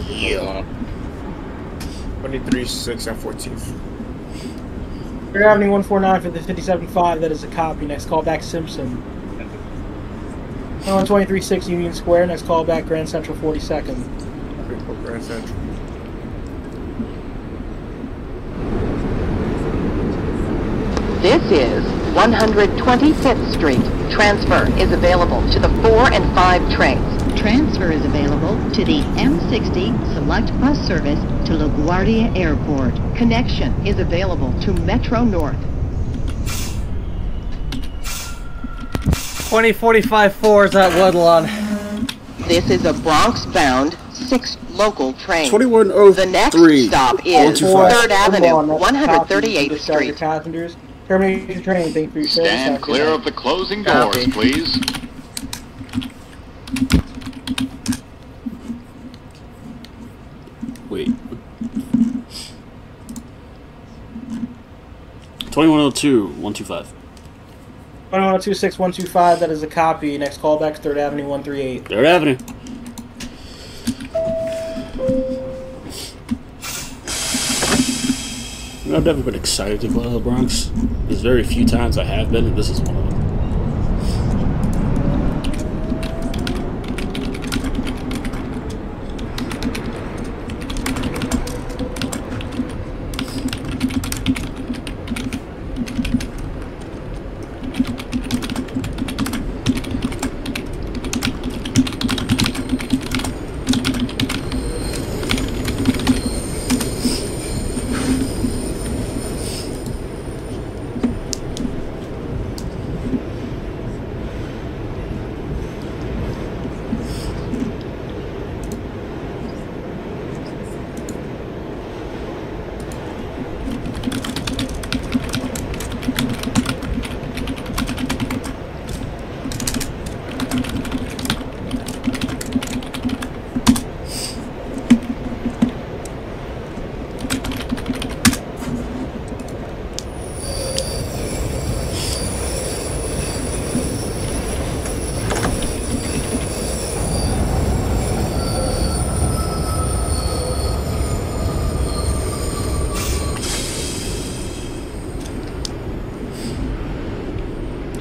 Yeah. 23-6 and 14th. Third Avenue 149 for the 57-5. That is a copy. Next call back Simpson. 123-6 Union Square. Next call back Grand Central 42nd. Grand Central. This is 125th Street. Transfer is available to the 4 and 5 trains. Transfer is available to the M60 Select Bus Service to LaGuardia Airport. Connection is available to Metro North. 2045-4 is at Woodlawn. This is a Bronx-bound 6 local train. 2103. The next stop is 3rd Avenue, 138th Street. Passengers. Terminate your train. Thank you for your service. Stand clear of the closing doors, please. Wait. 2102, 125. 2126 125. That is a copy. Next call back 3rd Avenue 138. 3rd Avenue. I've never been excited to go to the Bronx. There's very few times I have been, and this is one of them.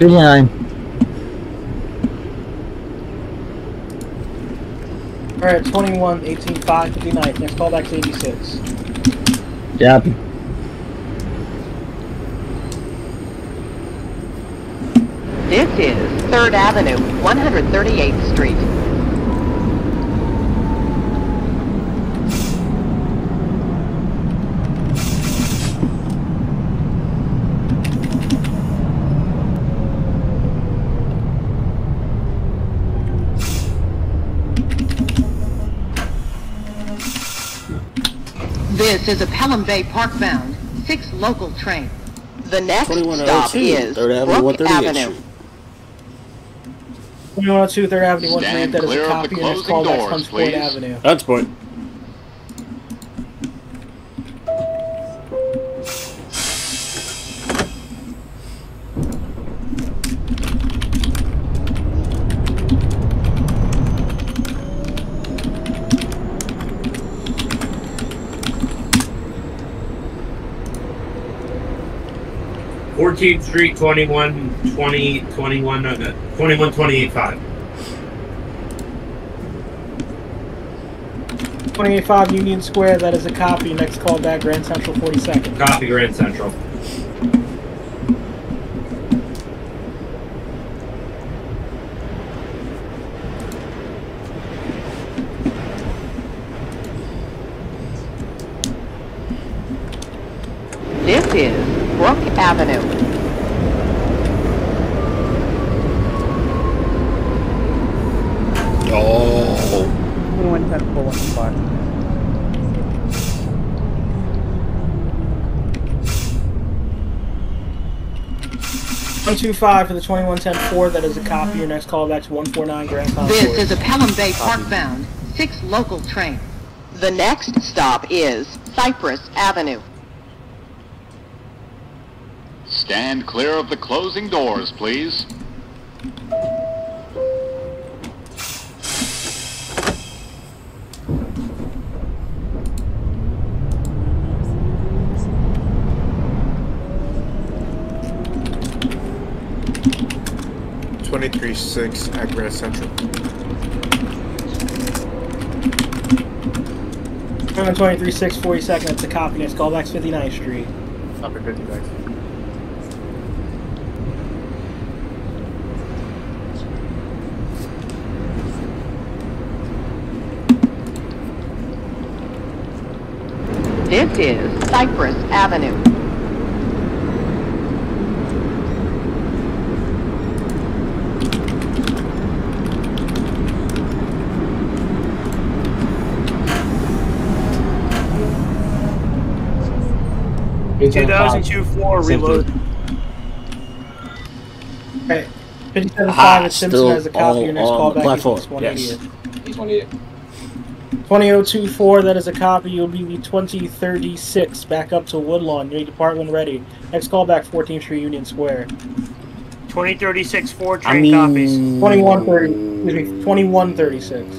59. Alright, 21, 18, 5, 59. Next callback's 86. Yep. This is 3rd Avenue, 138th Street. This is a Pelham Bay Park bound 6 local train. The next stop is 3rd Avenue, Brook 138th Avenue. Street. 2102 3rd Avenue, 138th. That is clear a of the copy. Next closing callback's doors, Hunts Point please. Avenue. Hunts Point. Street, 2128.5. 28.5 Union Square, that is a copy. Next callback, Grand Central 42nd. Copy, Grand Central. This is Brook Avenue. Oh. 2110 for 1 125 for the 2110-4, that is a copy. Your next callback's 149 Grand Concourse. This is a Pelham Bay Park bound 6 local train. The next stop is Cypress Avenue. Stand clear of the closing doors, please. .23.6 at Grand Central. 23.6, 42nd, that's a copy. Next callback's 59th Street. Copy 59th. This is Cypress Avenue. In 2002-4, reload. Alright, 57.5 at Simpson has a copy. Your next callback platform. is 188. He's 188. 20.024, that is a copy. You'll be the 2036 back up to Woodlawn. You need to depart when ready. Next callback, 14th Street, Union Square. 2036 4 train copies. 2136.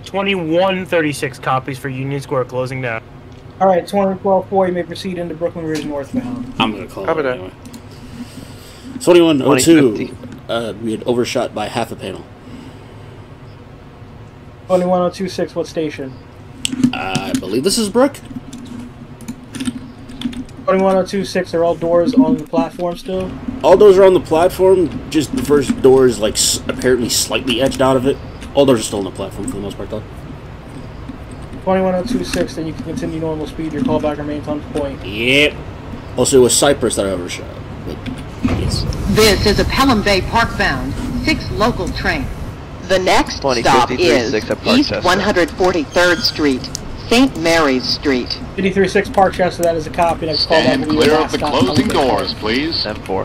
2136 copies for Union Square closing down. Alright, 2012-4, you may proceed into Brooklyn Ridge northbound. I'm gonna call Copy it that. anyway. 2102. We had overshot by half a panel. 21026, what station? I believe this is Brook. 21026, are all doors on the platform still? All doors are on the platform. Just the first door is like apparently slightly edged out of it. All doors are still on the platform for the most part, though. 21026, then you can continue normal speed. Your callback remains on point. Yep. Also, it was Cypress that I overshot. But yes. This is a Pelham Bay Park bound 6 local train. The next stop is East 143rd Street, St. Mary's Street. 536 Parkchester, that is a copy. Next callback Stand will be clear your of last the stop. closing doors, please. And 4.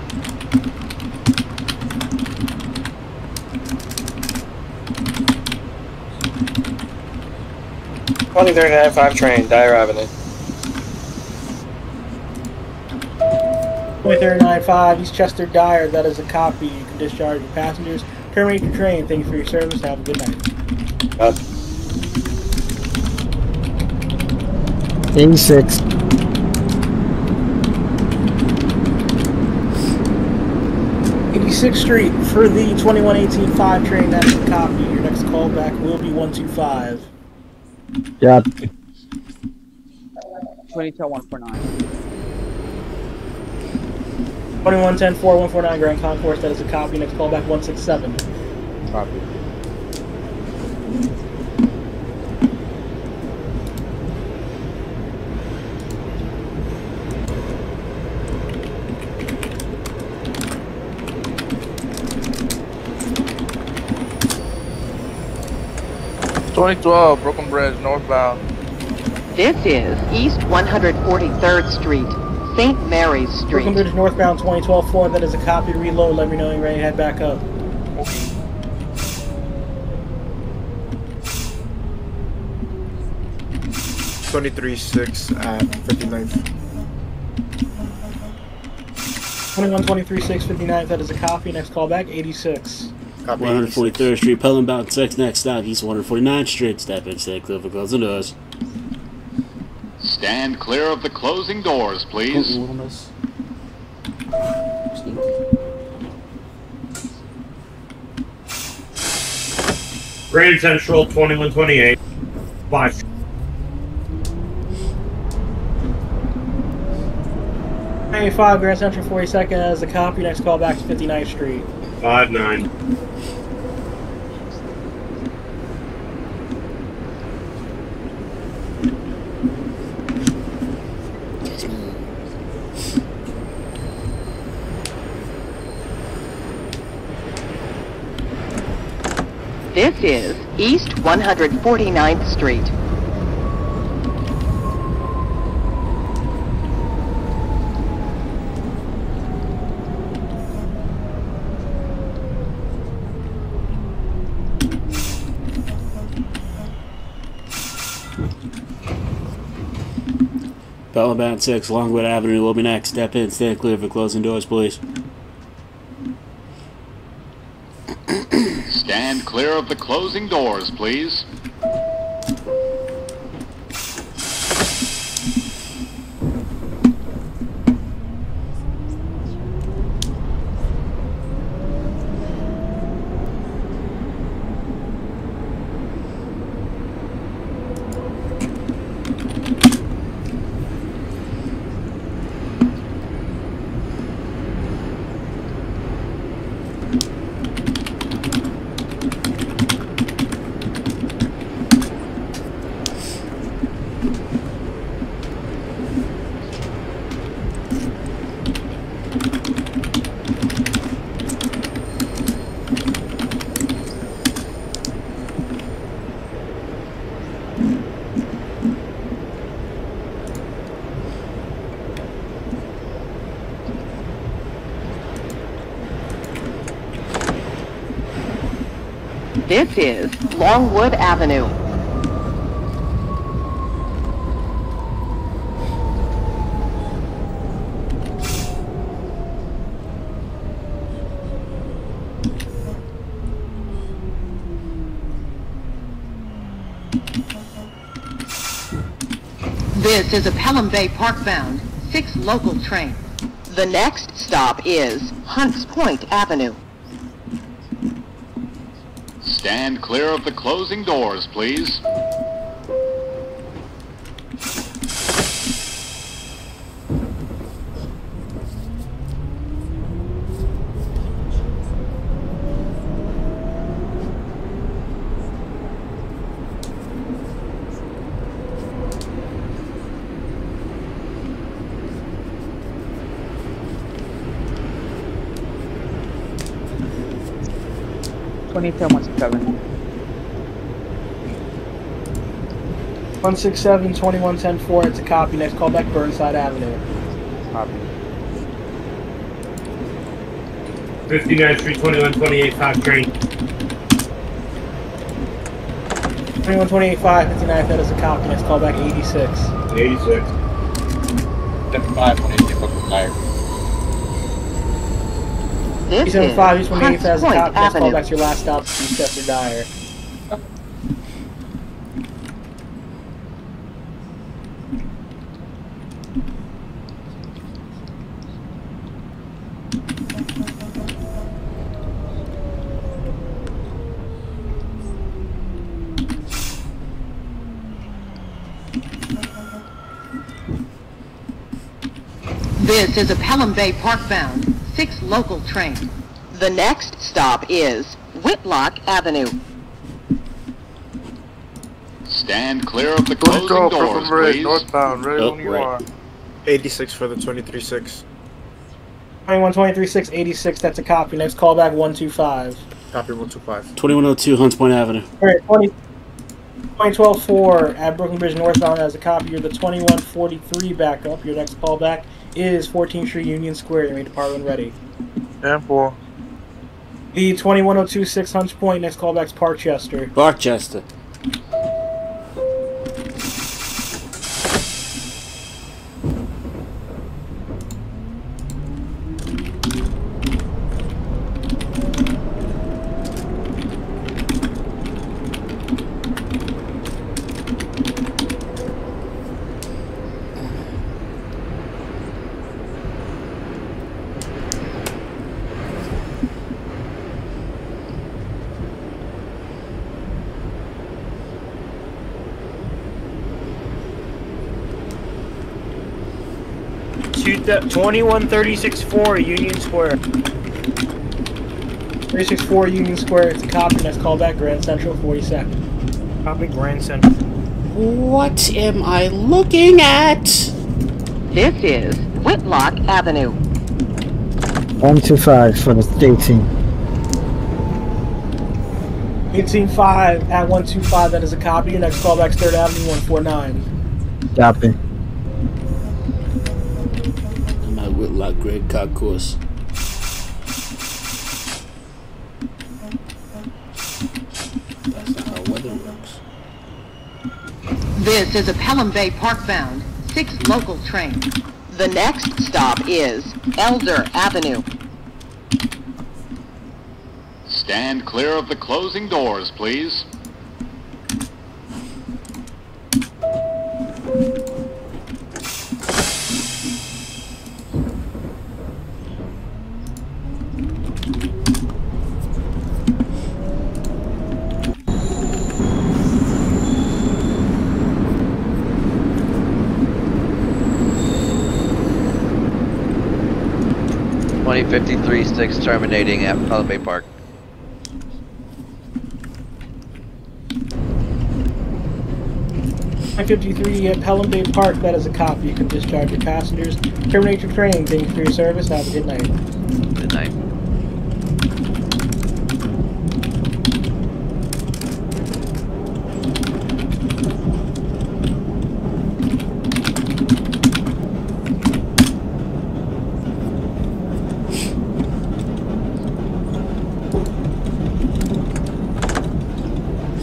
.2039.5 train, Dyre Avenue. 239.5 East Chester Dyre, that is a copy. You can discharge your passengers. Terminate your train. Thank you for your service. Have a good night. 86. 86th Street for the 2118-5 train. That is a copy. Your next callback will be 125. Yep. 22-149. 2110-4, 149 Grand Concourse. That is a copy. Next callback 167. Copy. Brooklyn Bridge, northbound. This is East 143rd Street, St. Mary's Street. Brooklyn Bridge northbound 2012-4. That is a copy. Reload. Let me know when you're ready to head back up. 23-6 at 59th. 2123-6, 59th. That is a copy. Next callback 86. Copy. 143rd Street, Pelham bound 6. Next stop, East 149th Street. Step in, stay clear for closing doors. Stand clear of the closing doors, please. Grand Central 2128. 5. 95 Grand Central 42nd as a copy. Next callback to 59th Street. 5-9. This is East 149th Street. Pelham bound 6, Longwood Avenue will be next. Step in, stand clear for closing doors, please. Stand clear of the closing doors, please. This is Longwood Avenue. This is a Pelham Bay Park bound 6 local train. The next stop is Hunts Point Avenue. Stand clear of the closing doors, please. $22.17. 167, 2110-4. It's a copy. Next callback Burnside Avenue. Copy. 59th Street 2128 5 train. 2128-5, 59th. That is a copy. Next callback 86. 86. 75 when they book the Dyre. This is 875, East 180th. That is a Hunts copy. Point Next Avenue. callback to your last stop, Chester Dyre. This is a Pelham Bay Park bound 6 local train. The next stop is Whitlock Avenue. Stand clear of the closing doors, please. Northbound, ready when you are. 86 for the 23-6. 21-23-6-86, that's a copy. Next callback, 125. Copy 125. 2102 Hunts Point Avenue. Alright, 2012-4 at Brooklyn Bridge northbound as a copy. You're the 2143 backup. Your next callback is 14th Street Union Square. You may depart when ready. 10-4. The 21026 Hunts Point, next callback's Parkchester. Parkchester. Two 2136-4 Union Square. 364 Union Square, it's a copy. Next callback, Grand Central, 42nd. Copy Grand Central. What am I looking at? This is Whitlock Avenue. 125 for the 18. 18-5 at 125, that is a copy. Your next callback's 3rd Avenue, 149. Copy. I'm at Whitlock Grade Concourse. That's not how weather works. This is a Pelham Bay Park bound 6 local train. The next stop is Elder Avenue. Stand clear of the closing doors, please. .53-6 terminating at Pelham Bay Park. .53 at Pelham Bay Park, that is a copy. You can discharge your passengers. Terminate your train. Thank you for your service. Have a good night. Good night.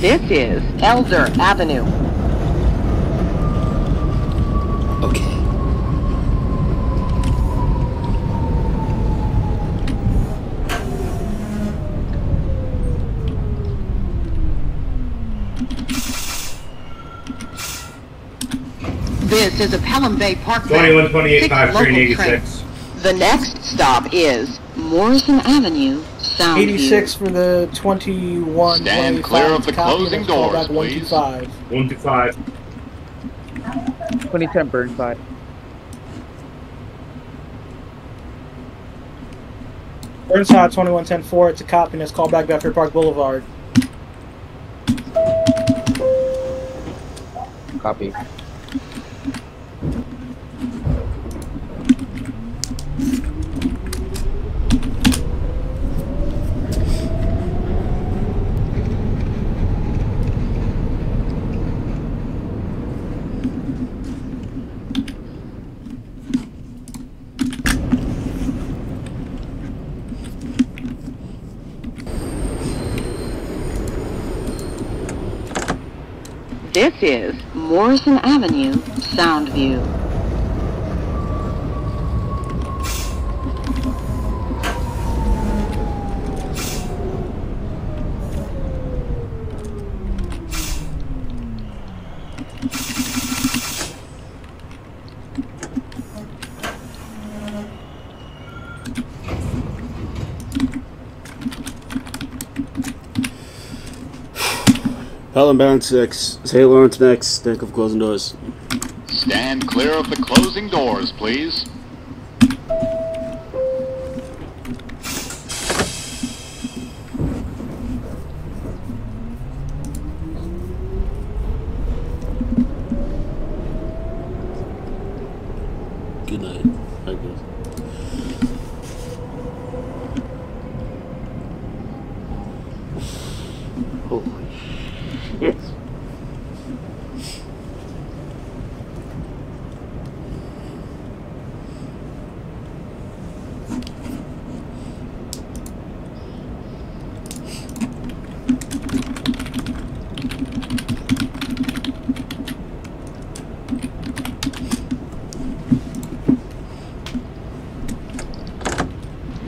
This is Elder Avenue. Okay. This is a Pelham Bay Park. 21-28-5, train 86. The next stop is Morrison Avenue, Soundview. 86 for the 21. Stand clear of the closing doors, please. 125. 2010 Burnside. Burnside 2110-4. It's a copy. Let's call back Bedford Park Boulevard. Copy. This is Morrison Avenue, Soundview. Pelham bound 6. St. Lawrence next. Think of closing doors. Stand clear of the closing doors, please. Good night. I guess. Holy shit.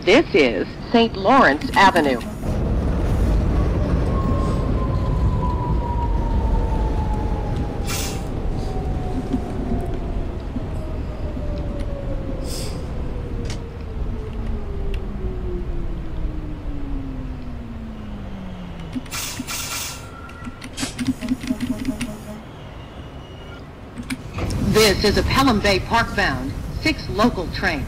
This is St. Lawrence Avenue. This is a Pelham Bay Park bound 6 local train.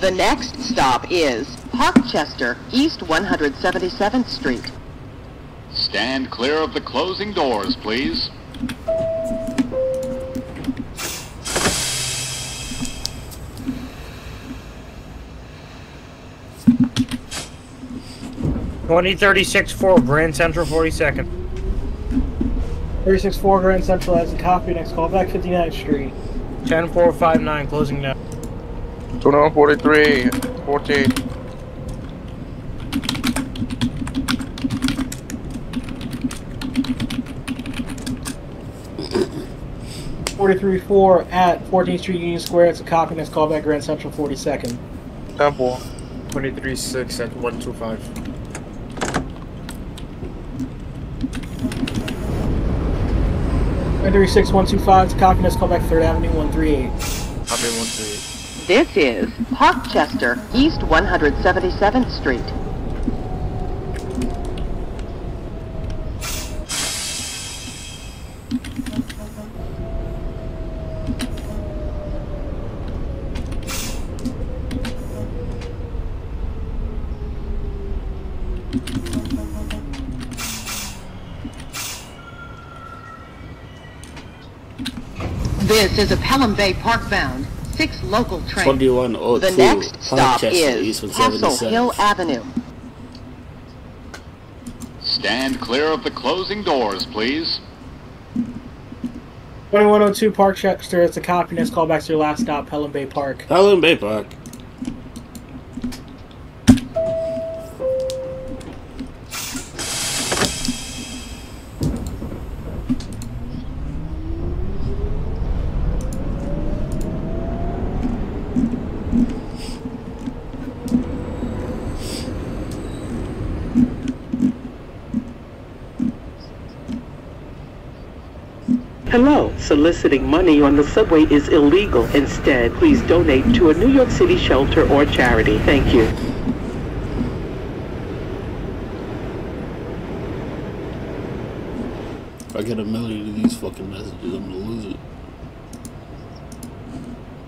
The next stop is Parkchester, East 177th Street. Stand clear of the closing doors, please. $20.36 Grand Central 42nd. 36-4 Grand Central has a copy. Next call back 59th Street. 10-459 closing now. 2943, 14. $43-4 at 14th Street Union Square. It's a copy. Next call back Grand Central 42nd. Temple. 23-6 at 125. Entry 6125. It's a copy. Next call back 3rd Avenue 138. Copy 138. This is Parkchester, East 177th Street. This is a Pelham Bay Park bound 6 local train. 2102. The next stop Parkchester, is East Castle 177th. Hill Avenue. Stand clear of the closing doors, please. 2102 Parkchester. It's a copy. Next call back to your last stop, Pelham Bay Park. Pelham Bay Park. Hello. Soliciting money on the subway is illegal. Instead, please donate to a New York City shelter or charity. Thank you. If I get a million of these fucking messages, I'm gonna lose it.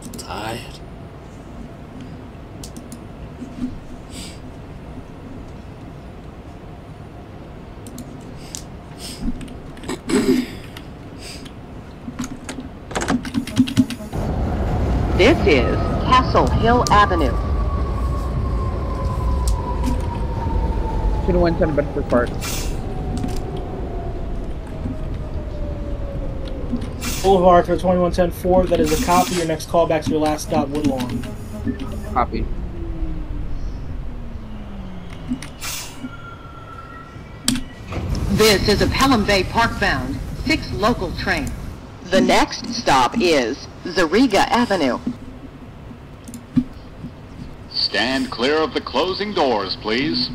I'm tired. This is Castle Hill Avenue. 2110 Bedford Park. Boulevard for 2110-4. That is a copy. Your next call back to your last stop, Woodlawn. Copy. This is a Pelham Bay Park bound 6 local train. The next stop is Zariga Avenue. Stand clear of the closing doors, please.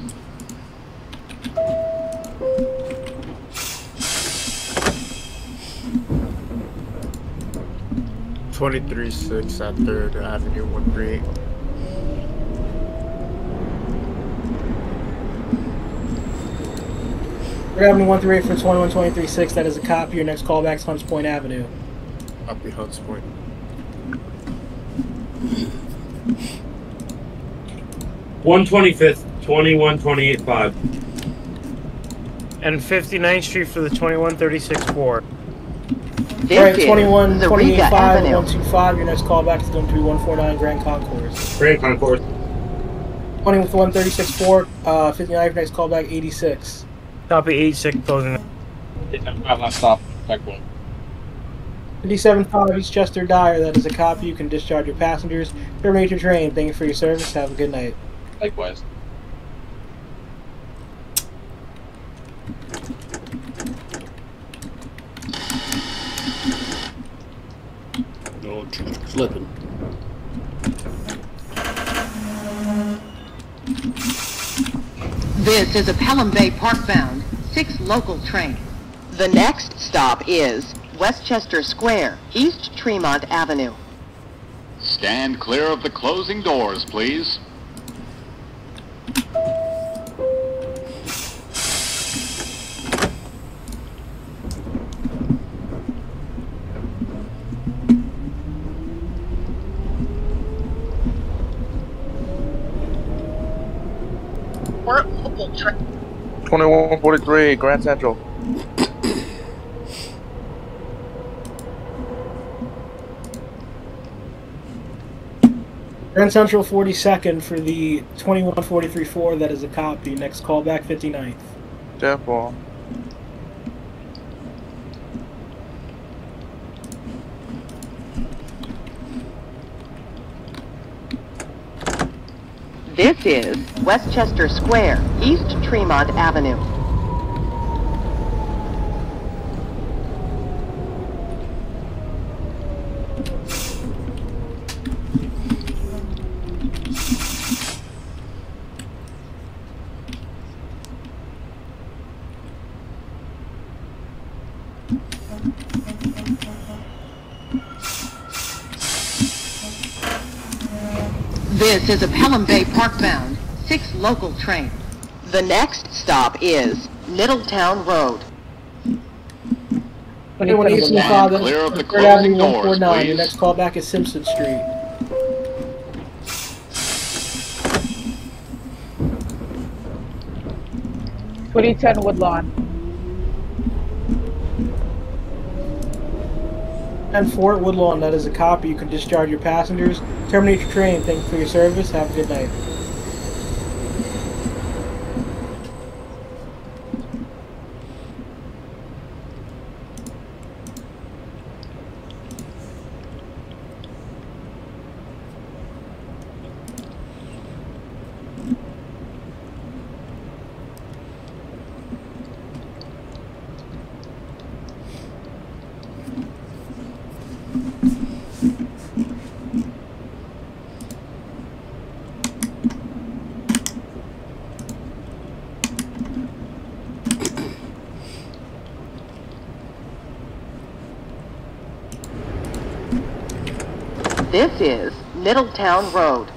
$23.6 at 3rd Avenue 138. Avenue 138 for 2123-6. That is a copy. Your next call back is Hunts Point Avenue. Copy Hunts Point. 125th, 2128-5. And 59th Street for the 2136-4. This Alright, is 21, the 28, Riga 5, Avenue. 125. Your next callback is going to be 149 Grand Concourse. Grand Concourse. 21, 36, 4, 59. Your next callback 86. Copy 86 closing. 875 last stop. Back one. 57.5 East Chester Dyre. That is a copy. You can discharge your passengers. Terminate your train. Thank you for your service. Have a good night. Likewise. Oh, slipping. This is a Pelham Bay Park bound 6 local train. The next stop is Westchester Square, East Tremont Avenue. Stand clear of the closing doors, please. We're local train. 2143 Grand Central. Grand Central 42nd for the 2143-4. That is a copy. Next callback 59th. Therefore. This is Westchester Square, East Tremont Avenue. This is a Pelham Bay Park bound 6 local train. The next stop is Middletown Road. 2185, that Clear is of the 3rd Avenue closing doors, 149. Your please. next callback is Simpson Street. Woodlawn. And Fort Woodlawn, that is a copy. You can discharge your passengers. Terminate your train. Thank you for your service. Have a good night. This is Middletown Road.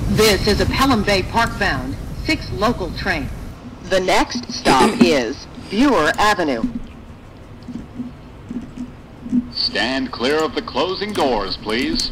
This is a Pelham Bay Park bound 6 local train. The next stop is Brewer Avenue. Stand clear of the closing doors, please.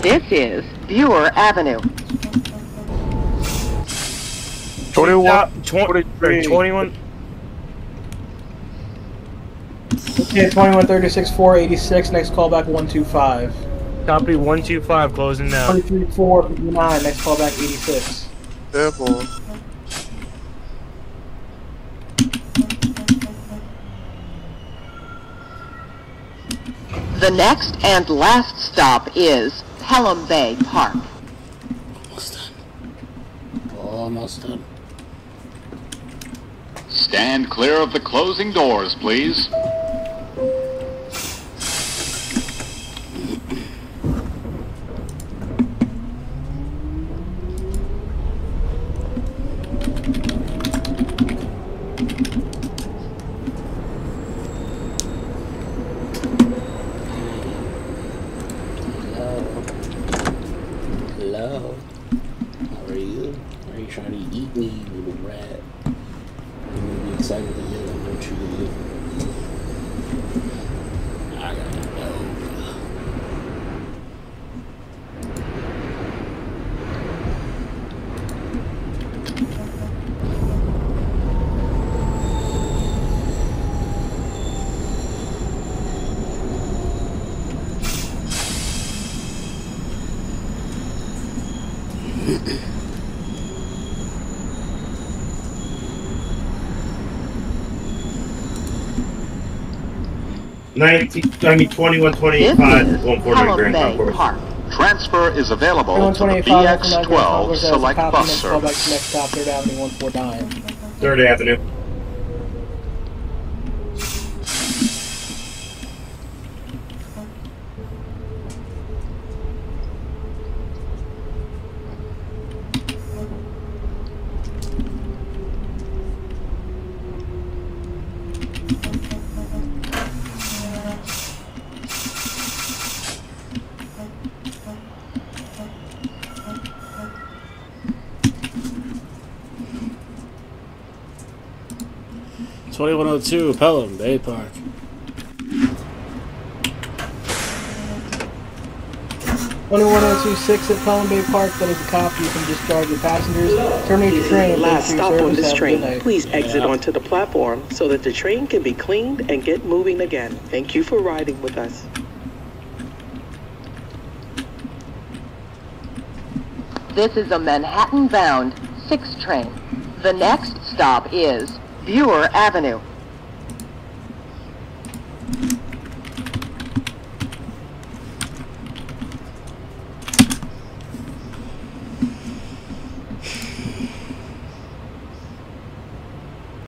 This is Brewer Avenue. 21. Okay, 2136-486. Next callback 125. Copy 125 closing now. 23-4-59. Next callback 86. Therefore. The next and last stop is Pelham Bay Park. almost done. Stand clear of the closing doors, please. Hello. How are you? Are you trying to eat me, little rat? I'm gonna be excited to get that no tree. I gotta go. I mean 2125, 149 Grand Concourse. Transfer is available to the 2125, BX12 select bus Next service. stop, 3rd Avenue, 149. 3rd Avenue. $2102 Pelham Bay Park. $21,026 at Pelham Bay Park. That is a copy. You can discharge your passengers. Terminate your train. Last stop on this train. Night. Please exit onto the platform so that the train can be cleaned and get moving again. Thank you for riding with us. This is a Manhattan-bound 6 train. The next stop is Viewer Avenue.